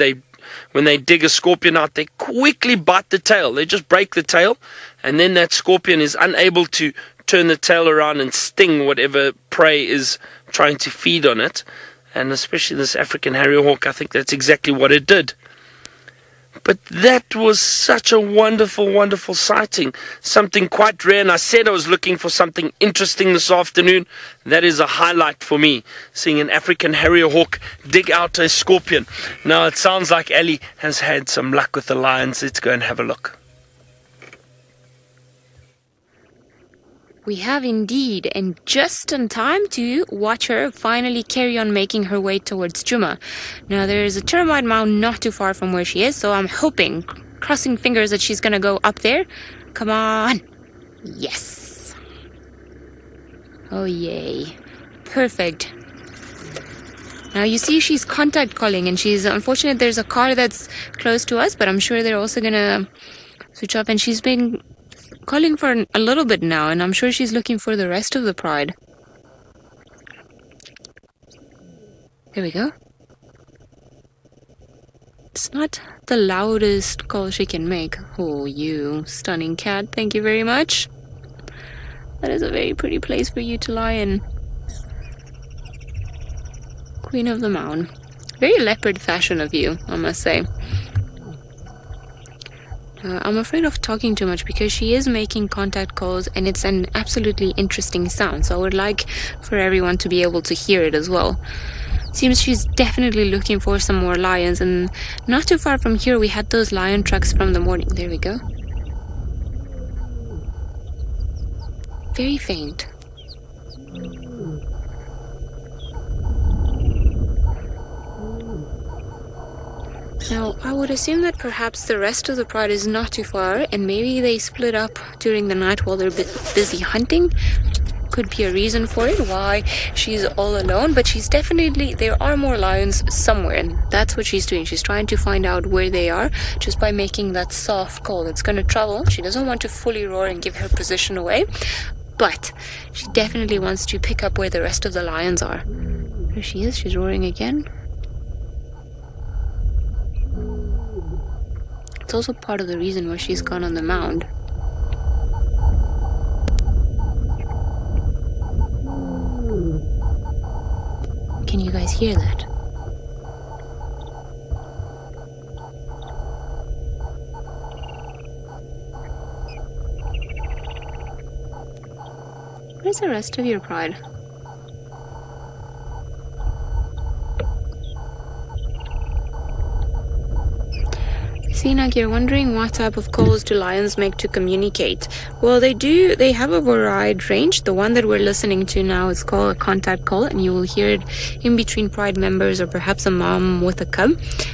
when they dig a scorpion out, they quickly bite the tail. They just break the tail, and then that scorpion is unable to turn the tail around and sting whatever prey is trying to feed on it. And especially this African Harrier hawk, I think that's exactly what it did. But that was such a wonderful, wonderful sighting. Something quite rare. And I said I was looking for something interesting this afternoon. That is a highlight for me, seeing an African Harrier hawk dig out a scorpion. Now it sounds like Ali has had some luck with the lions. Let's go and have a look. We have indeed, and just in time to watch her finally carry on making her way towards Djuma. Now there is a termite mound not too far from where she is, so I'm hoping, crossing fingers, that she's gonna go up there. Come on. Yes. Oh yay. Perfect. Now you see she's contact calling, and she's unfortunate there's a car that's close to us, but I'm sure they're also gonna switch up, and she's been calling for a little bit now, and I'm sure she's looking for the rest of the pride. There we go. It's not the loudest call she can make. Oh, you stunning cat, thank you very much. That is a very pretty place for you to lie in. Queen of the mound. Very leopard fashion of you, I must say. I'm afraid of talking too much because she is making contact calls, and it's an absolutely interesting sound, so I would like for everyone to be able to hear it as well. Seems she's definitely looking for some more lions, and not too far from here we had those lion trucks from the morning. There we go. Very faint. Now, I would assume that perhaps the rest of the pride is not too far, and maybe they split up during the night while they're busy hunting. Could be a reason for it, why she's all alone, but she's definitely, there are more lions somewhere, and that's what she's doing. She's trying to find out where they are just by making that soft call. It's going to travel. She doesn't want to fully roar and give her position away, but she definitely wants to pick up where the rest of the lions are. There she is. She's roaring again. It's also part of the reason why she's gone on the mound. Can you guys hear that? Where's the rest of your pride? Sinak, you're wondering what type of calls do lions make to communicate? Well, they have a wide range. The one that we're listening to now is called a contact call, and you will hear it in between pride members or perhaps a mom with a cub.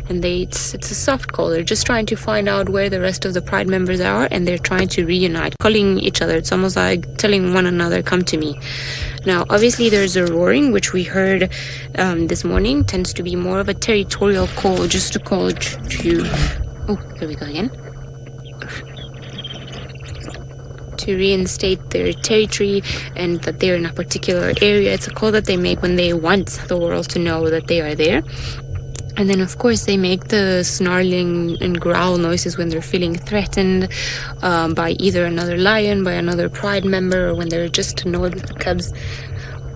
And it's a soft call. They're just trying to find out where the rest of the pride members are, and they're trying to reunite, calling each other. It's almost like telling one another, come to me. Now, obviously, there's a roaring, which we heard this morning, tends to be more of a territorial call, just to call to oh, here we go again. To reinstate their territory and that they're in a particular area. It's a call that they make when they want the world to know that they are there. And then, of course, they make the snarling and growl noises when they're feeling threatened by either another lion, by another pride member, or when they're just annoyed with the cubs,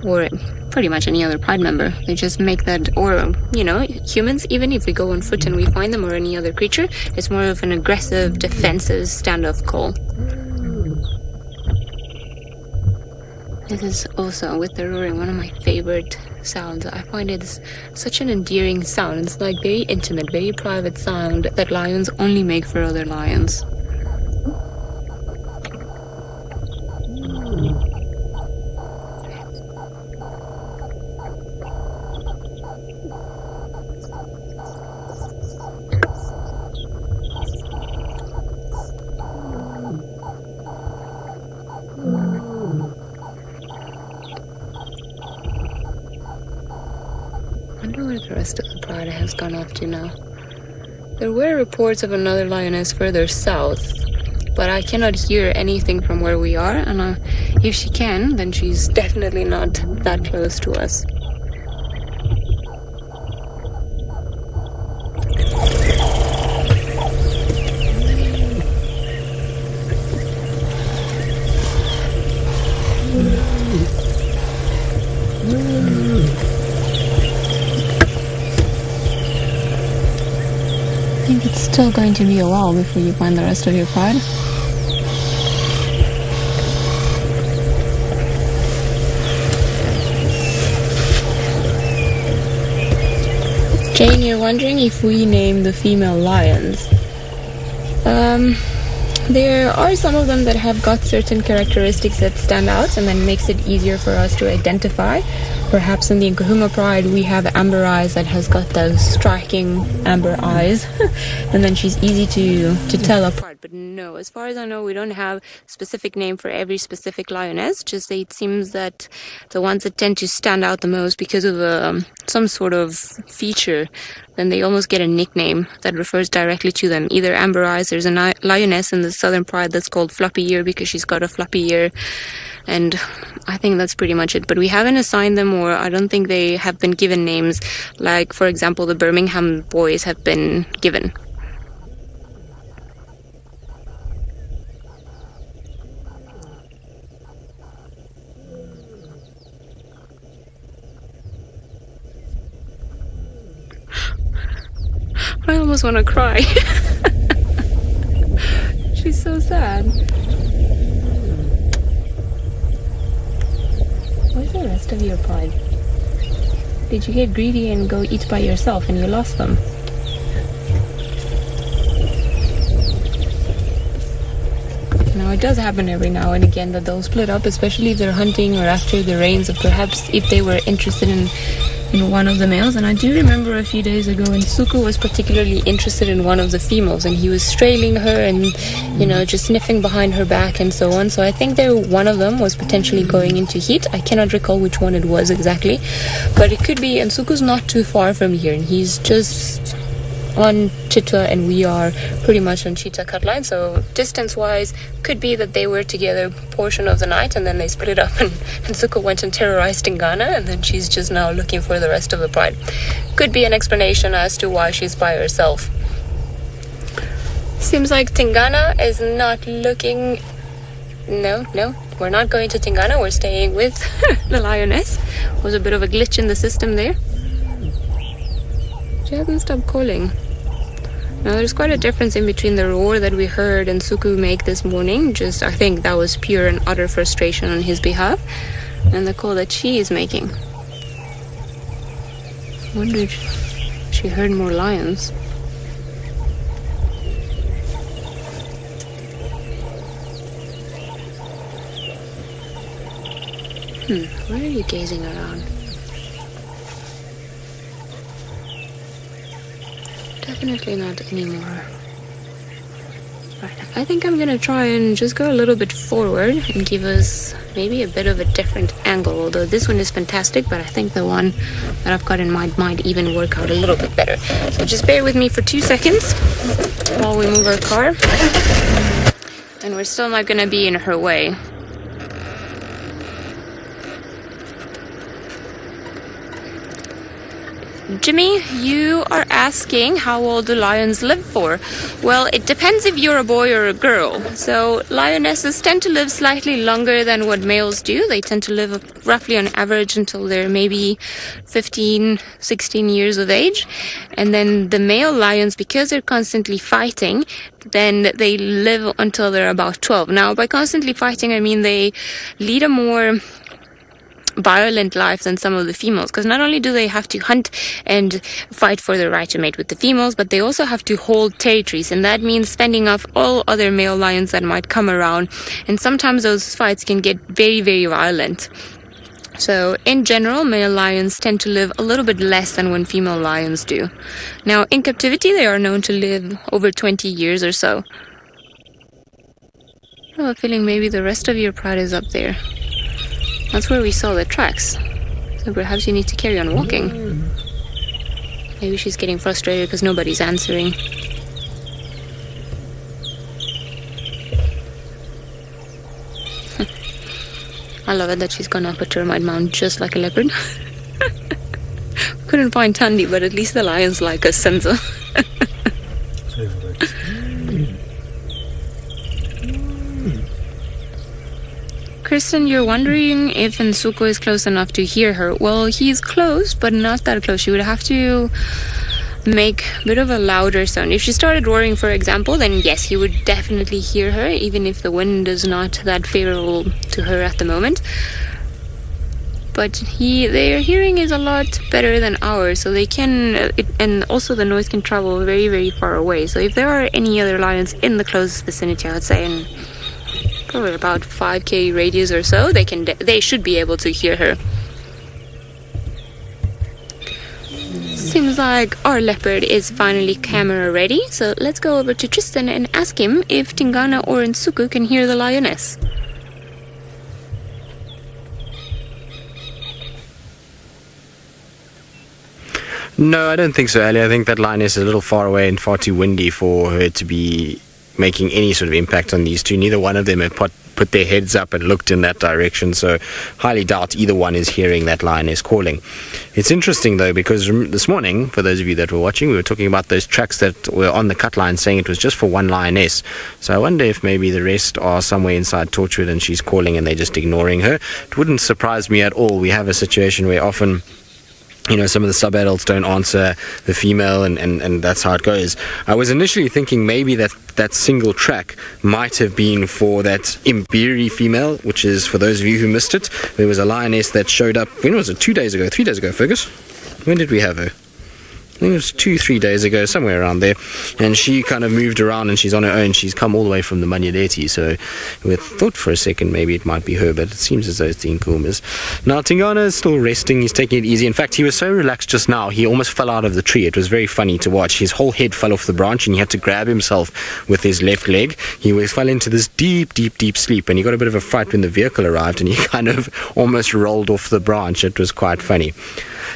or pretty much any other pride member. They just make that, or, you know, humans, even if we go on foot and we find them, or any other creature, it's more of an aggressive, defensive, standoff call. This is also, with the roaring, one of my favorite sounds. I find it such an endearing sound. It's like very intimate, very private sound that lions only make for other lions. The rest of the pride has gone off to now. There were reports of another lioness further south, but I cannot hear anything from where we are, and if she can, then she's definitely not that close to us. I think it's still going to be a while before you find the rest of your pride. Jane, you're wondering if we name the female lions. There are some of them that have got certain characteristics that stand out and then makes it easier for us to identify. Perhaps in the Nkuhuma pride we have Amber Eyes that has got those striking amber eyes and then she's easy to tell apart. But no, as far as I know, we don't have a specific name for every specific lioness. Just it seems that the ones that tend to stand out the most because of some sort of feature, then they almost get a nickname that refers directly to them. Either Amber Eyes, there's a lioness in the Southern Pride that's called Floppy Ear because she's got a floppy ear, and I think that's pretty much it. But we haven't assigned them, or I don't think they have been given names, like, for example, the Birmingham boys have been given. I almost want to cry. She's so sad. Where's the rest of your pride? Did you get greedy and go eat by yourself and you lost them? Now, it does happen every now and again that they'll split up, especially if they're hunting or after the rains, or perhaps if they were interested in in one of the males. And I do remember a few days ago Nsuku was particularly interested in one of the females, and he was strailing her and, you know, just sniffing behind her back and so on. So I think one of them was potentially going into heat. I cannot recall which one it was exactly, but it could be. Nsuku's not too far from here, and he's just on Chitwa, and we are pretty much on Chitwa cut line, so distance wise could be that they were together a portion of the night and then they split up, and Nsuku went and terrorized Tingana, and then she's just now looking for the rest of the pride. Could be an explanation as to why she's by herself. Seems like Tingana is not looking. No, we're not going to Tingana, we're staying with the lioness. Was a bit of a glitch in the system there. She hasn't stopped calling. Now there's quite a difference in between the roar that we heard Nsuku make this morning, just I think that was pure and utter frustration on his behalf, and the call that she is making. I wonder if she heard more lions. Where are you gazing around? Definitely not anymore. Right, I think I'm gonna try and just go a little bit forward and give us maybe a bit of a different angle, although this one is fantastic, but I think the one that I've got in mind might even work out a little bit better. So just bear with me for 2 seconds while we move our car, and we're still not gonna be in her way. Jimmy, you are asking how old do lions live for? Well, it depends if you're a boy or a girl. So lionesses tend to live slightly longer than what males do. They tend to live roughly on average until they're maybe 15, 16 years of age. And then the male lions, because they're constantly fighting, then they live until they're about 12. Now, by constantly fighting, I mean they lead a more violent life than some of the females, because not only do they have to hunt and fight for the right to mate with the females, but they also have to hold territories, and that means fending off all other male lions that might come around, and sometimes those fights can get very, very violent. So in general, male lions tend to live a little bit less than when female lions do. Now in captivity they are known to live over 20 years or so. I have a feeling maybe the rest of your pride is up there. That's where we saw the tracks. So perhaps you need to carry on walking. Maybe she's getting frustrated because nobody's answering. I love it that she's gone up a termite mound just like a leopard. Couldn't find Tandy, but at least the lions like us, Senzo. Kristen, you're wondering if Nsuku is close enough to hear her. Well, he's close, but not that close. She would have to make a bit of a louder sound. If she started roaring, for example, then yes, he would definitely hear her, even if the wind is not that favorable to her at the moment. But their hearing is a lot better than ours, so they can, and also the noise can travel very, very far away. So if there are any other lions in the closest vicinity, I would say, in probably about 5k radius or so, they should be able to hear her. Seems like our leopard is finally camera ready, so let's go over to Tristan and ask him if Tingana or Nsuku can hear the lioness. No, I don't think so, Ali. I think that lioness is a little far away and far too windy for her to be making any sort of impact on these two. Neither one of them have put their heads up and looked in that direction, so highly doubt either one is hearing that lioness calling. It's interesting though, because this morning, for those of you that were watching, we were talking about those tracks that were on the cut line saying it was just for one lioness. So I wonder if maybe the rest are somewhere inside Torchwood and she's calling and they're just ignoring her. It wouldn't surprise me at all. We have a situation where often, you know, some of the sub-adults don't answer the female, and that's how it goes. I was initially thinking maybe that single track might have been for that Imbiri female, which is, for those of you who missed it, there was a lioness that showed up, when was it, 2 days ago, 3 days ago, Fergus? When did we have her? I think it was 2-3 days ago, somewhere around there, and she kind of moved around and she's on her own. She's come all the way from the Manyeleti, so we thought for a second maybe it might be her, but it seems as though it's the Nkuhumas. Now Tingana is still resting, he's taking it easy. In fact, he was so relaxed just now, he almost fell out of the tree. It was very funny to watch. His whole head fell off the branch and he had to grab himself with his left leg. He fell into this deep sleep, and he got a bit of a fright when the vehicle arrived and he kind of almost rolled off the branch. It was quite funny.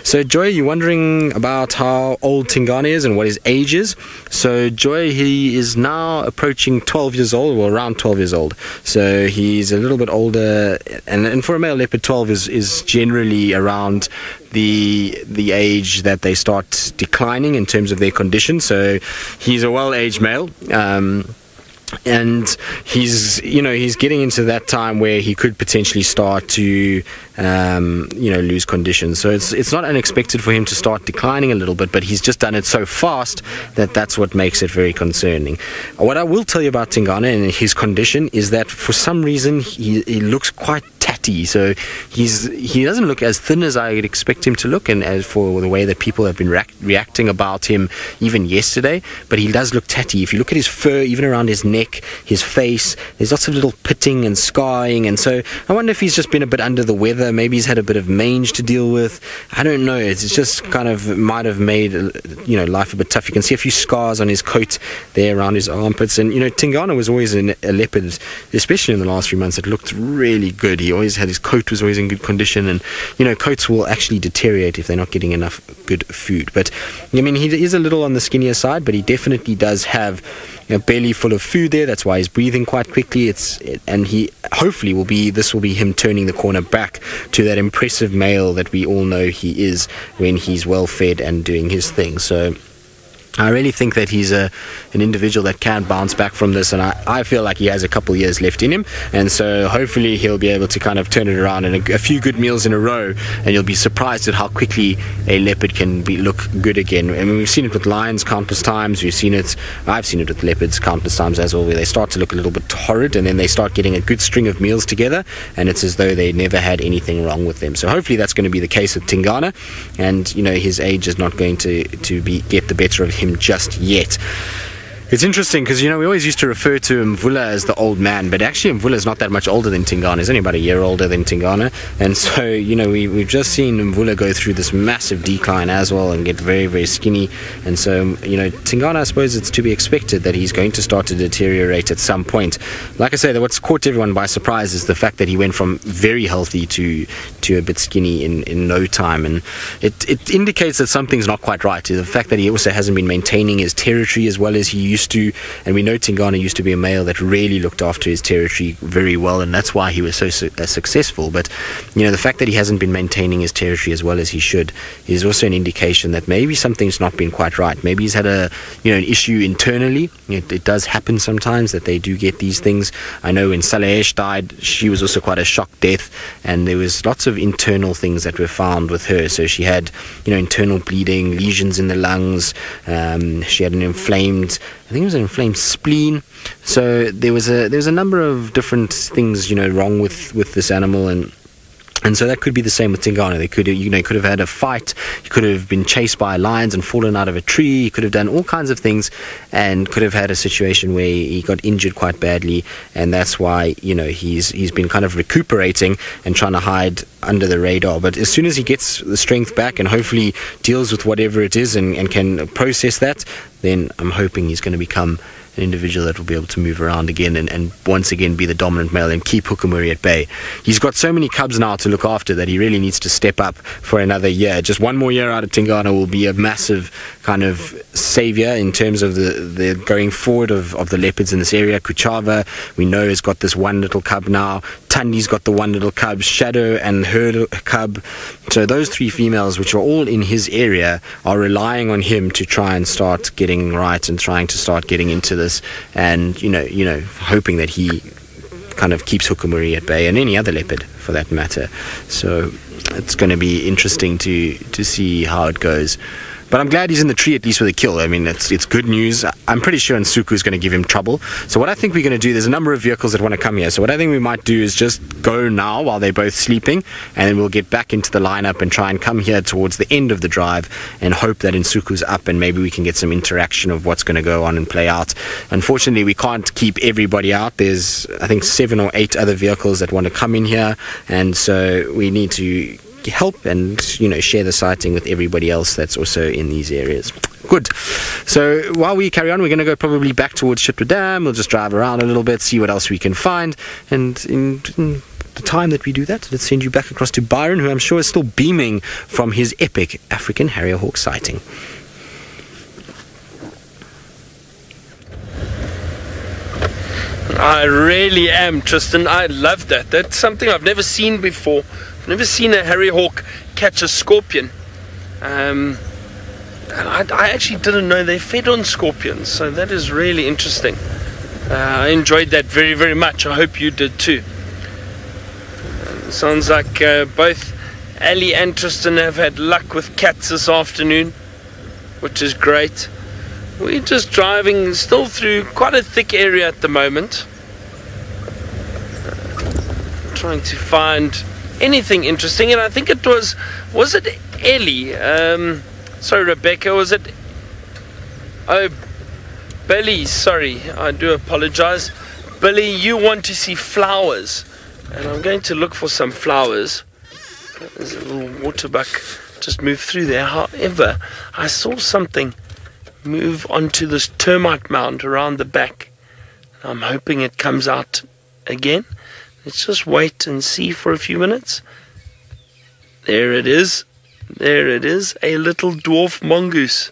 So Joy, you're wondering about how old Tingana is and what his age is. So Joy, he is now approaching 12 years old, or around 12 years old. So he's a little bit older, and for a male leopard, 12 is generally around the age that they start declining in terms of their condition. So he's a well-aged male. And he's getting into that time where he could potentially start to lose condition. So it's not unexpected for him to start declining a little bit, but he's just done it so fast that's what makes it very concerning. What I will tell you about Tingana and his condition is that for some reason he looks quite tatty. So he doesn't look as thin as I would expect him to look, and as for the way that people have been reacting about him even yesterday, but he does look tatty. If you look at his fur, even around his neck, his face, there's lots of little pitting and scarring, and so I wonder if he's just been a bit under the weather. Maybe he's had a bit of mange to deal with. I don't know. It's just kind of might have made life a bit tough. You can see a few scars on his coat there around his armpits, and Tingana was always a leopard, especially in the last few months. It looked really good. He always had, his coat was always in good condition, and coats will actually deteriorate if they're not getting enough good food. But I mean, he is a little on the skinnier side, but he definitely does have a belly full of food there. That's why he's breathing quite quickly. And he hopefully this will be him turning the corner back to that impressive male that we all know he is when he's well fed and doing his thing. So I really think that he's an individual that can bounce back from this, and I feel like he has a couple of years left in him, and so hopefully he'll be able to kind of turn it around in a few good meals in a row, and you'll be surprised at how quickly a leopard can look good again. I mean, we've seen it with lions countless times. I've seen it with leopards countless times as well, where they start to look a little bit horrid, and then they start getting a good string of meals together, and it's as though they never had anything wrong with them. So hopefully that's going to be the case with Tingana, and his age is not going to get the better of him just yet. It's interesting because, we always used to refer to Mvula as the old man, but actually Mvula is not that much older than Tingana. He's only about a year older than Tingana. And so, we've just seen Mvula go through this massive decline as well and get very, very skinny. And so, Tingana, I suppose it's to be expected that he's going to start to deteriorate at some point. Like I say, what's caught everyone by surprise is the fact that he went from very healthy to a bit skinny in no time. And it indicates that something's not quite right. The fact that he also hasn't been maintaining his territory as well as he used to, and we know Tingana used to be a male that really looked after his territory very well, and that's why he was so successful. But the fact that he hasn't been maintaining his territory as well as he should is also an indication that maybe something's not been quite right. Maybe he's had an issue internally. It does happen sometimes that they do get these things. I know when Salehesh died, she was also quite a shock death, and there was lots of internal things that were found with her. So she had internal bleeding, lesions in the lungs, she had an inflamed spleen. So there was a number of different things wrong with this animal, and so that could be the same with Tingana. They could have had a fight. He could have been chased by lions and fallen out of a tree. He could have done all kinds of things, and could have had a situation where he got injured quite badly, and that's why he's been kind of recuperating and trying to hide under the radar. But as soon as he gets the strength back and hopefully deals with whatever it is and can process that, then I'm hoping he's going to become an individual that will be able to move around again and once again be the dominant male and keep Hukumuri at bay. He's got so many cubs now to look after that he really needs to step up for another year. Just one more year out of Tingana will be a massive kind of savior in terms of the going forward of the leopards in this area. Kuchava, we know, has got this one little cub now. Tandi's got the one little cub. Shadow and her cub. So those three females, which are all in his area, are relying on him to try and start getting right and trying to start getting into this, and hoping that he kind of keeps Hukumuri at bay, and any other leopard for that matter. So it's going to be interesting to see how it goes. But I'm glad he's in the tree at least with a kill. I mean, it's good news. I'm pretty sure Nsuku is going to give him trouble. So what I think we're going to do, there's a number of vehicles that want to come here. So what I think we might do is just go now while they're both sleeping, and then we'll get back into the lineup and try and come here towards the end of the drive and hope that Nsuku's up and maybe we can get some interaction of what's going to go on and play out. Unfortunately, we can't keep everybody out. There's, I think, 7 or 8 other vehicles that want to come in here, and so we need to help and share the sighting with everybody else that's also in these areas. Good. So while we carry on, we're going to go probably back towards Chitwa Dam. We'll just drive around a little bit, see what else we can find, and in the time that we do that, let's send you back across to Byron, who I'm sure is still beaming from his epic African Harrier hawk sighting. I really am, Tristan. I love that. That's something I've never seen before. I've never seen a Harrier hawk catch a scorpion. And I actually didn't know they fed on scorpions, so that is really interesting. I enjoyed that very, very much. I hope you did too. Sounds like both Ali and Tristan have had luck with cats this afternoon, which is great. We're just driving still through quite a thick area at the moment, trying to find anything interesting. And I think it was it Ellie? Sorry, Rebecca, was it? Oh, Billy, sorry, I do apologize. Billy, you want to see flowers, and I'm going to look for some flowers. There's a little waterbuck just moved through there. However, I saw something move onto this termite mound around the back. I'm hoping it comes out again. Let's just wait and see for a few minutes. There it is. There it is, a little dwarf mongoose.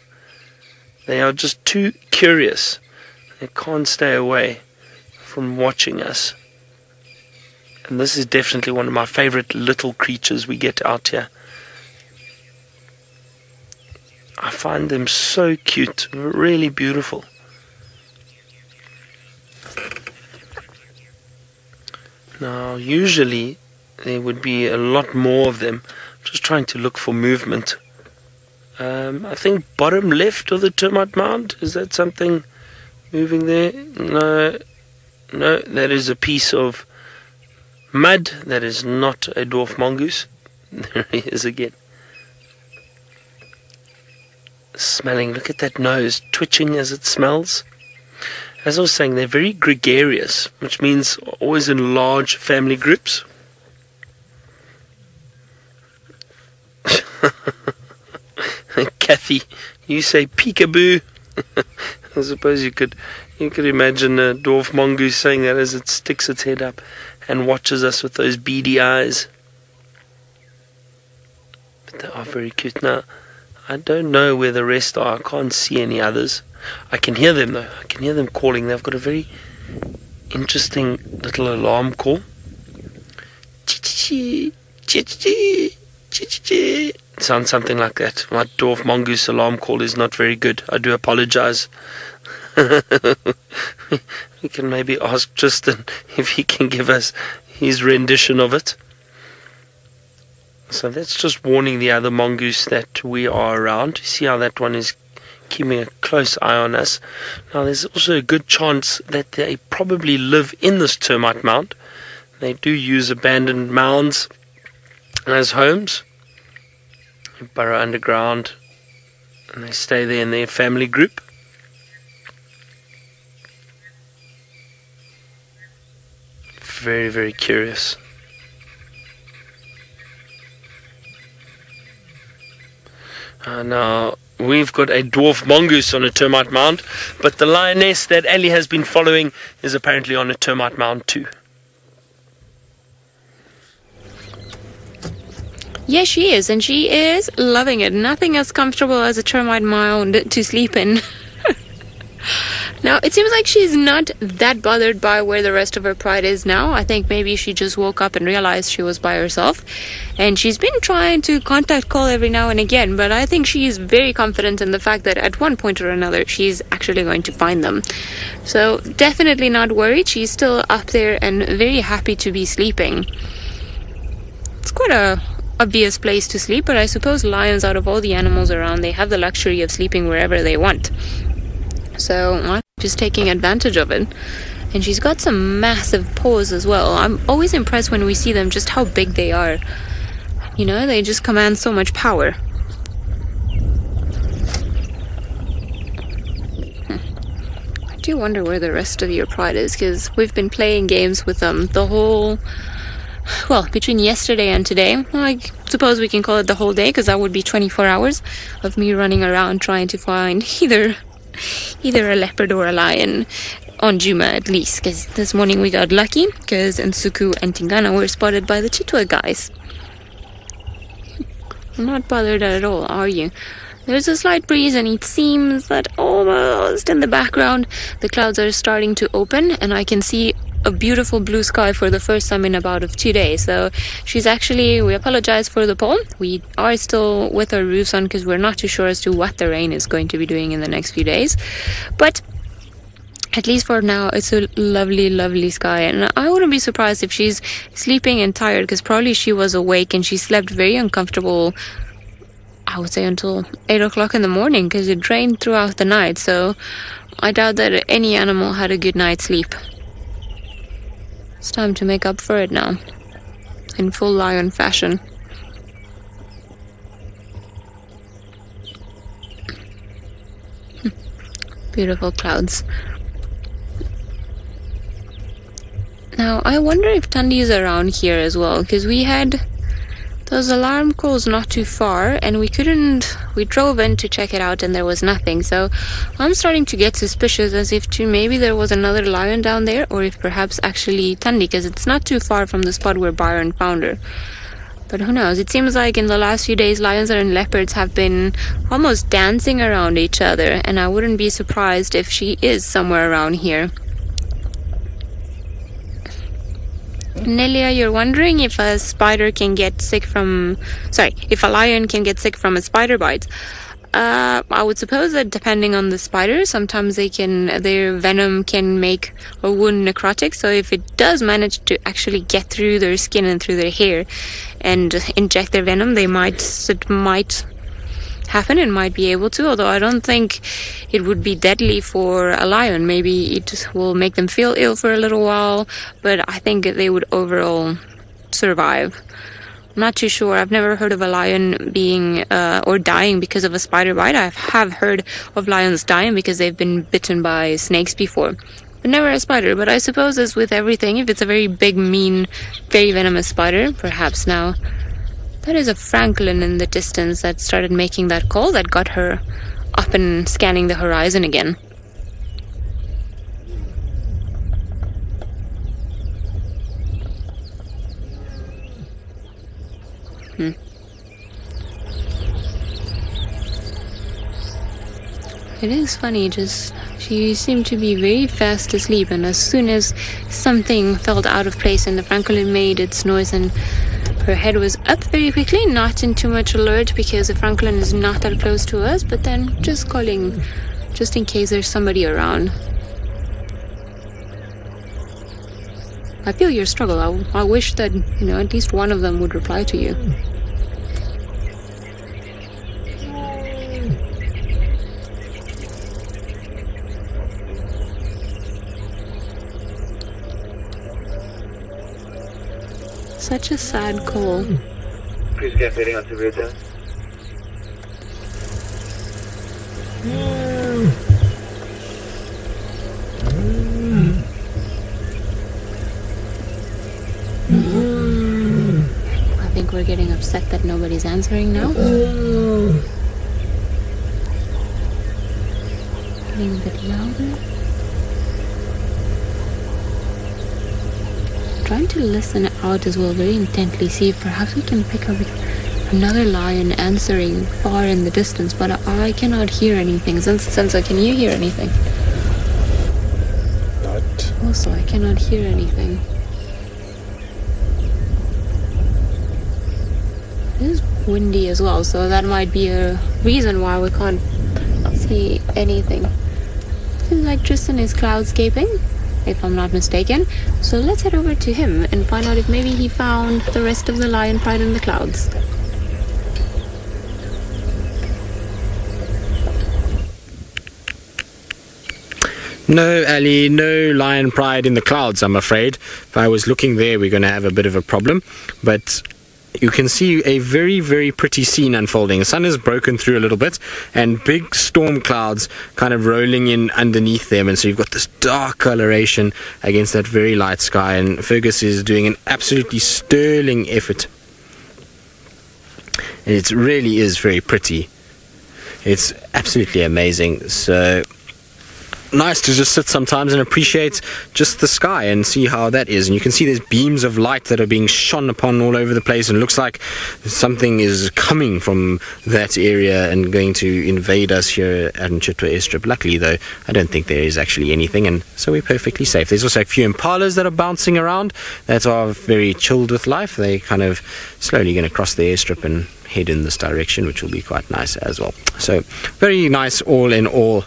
They are just too curious. They can't stay away from watching us. And this is definitely one of my favorite little creatures we get out here. I find them so cute, really beautiful. Now, usually there would be a lot more of them. Just trying to look for movement. I think bottom left of the termite mound, is that something moving there? No, that is a piece of mud. That is not a dwarf mongoose. There he is again. Smelling, look at that nose twitching as it smells. As I was saying, they're very gregarious, which means always in large family groups. Kathy, you say peekaboo. I suppose you could imagine a dwarf mongoose saying that as it sticks its head up and watches us with those beady eyes. But they are very cute. Now, I don't know where the rest are. I can't see any others. I can hear them though. I can hear them calling. They've got a very interesting little alarm call. Chi-chi-chi, chi-chi-chi, chi-chi-chi. It sounds something like that. My dwarf mongoose alarm call is not very good. I do apologize. We can maybe ask Tristan if he can give us his rendition of it. So that's just warning the other mongoose that we are around. You see how that one is keeping a close eye on us. Now there's also a good chance that they probably live in this termite mound. They do use abandoned mounds as homes. They burrow underground and they stay there in their family group. Very, very curious. Now, we've got a dwarf mongoose on a termite mound, but the lioness that Ali has been following is apparently on a termite mound too. Yes, she is, and she is loving it. Nothing as comfortable as a termite mound to sleep in. Now, it seems like she's not that bothered by where the rest of her pride is now. I think maybe she just woke up and realized she was by herself. And she's been trying to contact call every now and again, but I think she's very confident in the fact that at one point or another, she's actually going to find them. So, definitely not worried. She's still up there and very happy to be sleeping. It's quite a obvious place to sleep, but I suppose lions, out of all the animals around, they have the luxury of sleeping wherever they want. So I'm just taking advantage of it. And she's got some massive paws as well. I'm always impressed when we see them, just how big they are. You know, they just command so much power. I do wonder where the rest of your pride is, because we've been playing games with them between yesterday and today. Well, I suppose we can call it the whole day, because that would be 24 hours of me running around trying to find either a leopard or a lion. On Djuma, at least, because this morning we got lucky, because Nsuku and Tingana were spotted by the Chitwa guys. I'm not bothered at all, are you? There's a slight breeze, and it seems that almost in the background the clouds are starting to open, and I can see a beautiful blue sky for the first time in about 2 days. So we apologize for the poll. We are still with our roofs on, because we're not too sure as to what the rain is going to be doing in the next few days. But at least for now, it's a lovely, lovely sky. And I wouldn't be surprised if she's sleeping and tired, because probably she was awake and she slept very uncomfortable, I would say, until 8 o'clock in the morning, because it rained throughout the night. So I doubt that any animal had a good night's sleep. It's time to make up for it now, in full lion fashion. Beautiful clouds. Now, I wonder if Tundi is around here as well, because we had those alarm calls not too far, and we drove in to check it out and there was nothing. So I'm starting to get suspicious, as if maybe there was another lion down there, or if perhaps actually Tundi, because it's not too far from the spot where Byron found her. But who knows? It seems like in the last few days, lions and leopards have been almost dancing around each other, and I wouldn't be surprised if she is somewhere around here. Nelia, you're wondering if a lion can get sick from a spider bite. I would suppose that depending on the spider, sometimes their venom can make a wound necrotic. So if it does manage to actually get through their skin and through their hair and inject their venom, it might happen and might be able to, although I don't think it would be deadly for a lion. Maybe it will make them feel ill for a little while, but I think they would overall survive. I'm not too sure. I've never heard of a lion being or dying because of a spider bite. I have heard of lions dying because they've been bitten by snakes before, but never a spider. But I suppose, as with everything, if it's a very big, mean, very venomous spider, perhaps now. That is a francolin in the distance that started making that call that got her up and scanning the horizon again. It is funny, she seemed to be very fast asleep, and as soon as something felt out of place and the francolin made its noise, and her head was up very quickly, not in too much alert because the francolin is not that close to us, but then just calling just in case there's somebody around. I feel your struggle. I wish that, at least one of them would reply to you. Such a sad call. Please get meeting on Duiker. I think we're getting upset that nobody's answering now. Getting a bit louder. Trying to listen out as well very intently, see if perhaps we can pick up another lion answering far in the distance, but I cannot hear anything. Sensa, can you hear anything? Not. Also, I cannot hear anything. It is windy as well, so that might be a reason why we can't see anything. Seems like Tristan is cloudscaping. if I'm not mistaken. So let's head over to him and find out if maybe he found the rest of the lion pride in the clouds. No, Ali, no lion pride in the clouds, I'm afraid. If I was looking there, we're going to have a bit of a problem. But you can see a very, very pretty scene unfolding. The sun has broken through a little bit, and big storm clouds kind of rolling in underneath them. And so you've got this dark coloration against that very light sky. And Fergus is doing an absolutely sterling effort. And it really is very pretty. It's absolutely amazing. So nice to just sit sometimes and appreciate just the sky and see how that is. And you can see there's beams of light that are being shone upon all over the place, and it looks like something is coming from that area and going to invade us here at Chitwa airstrip. Luckily though, I don't think there is actually anything, and so we're perfectly safe. There's also a few impalas that are bouncing around that are very chilled with life. They kind of slowly going to cross the airstrip and head in this direction, which will be quite nice as well. So very nice all in all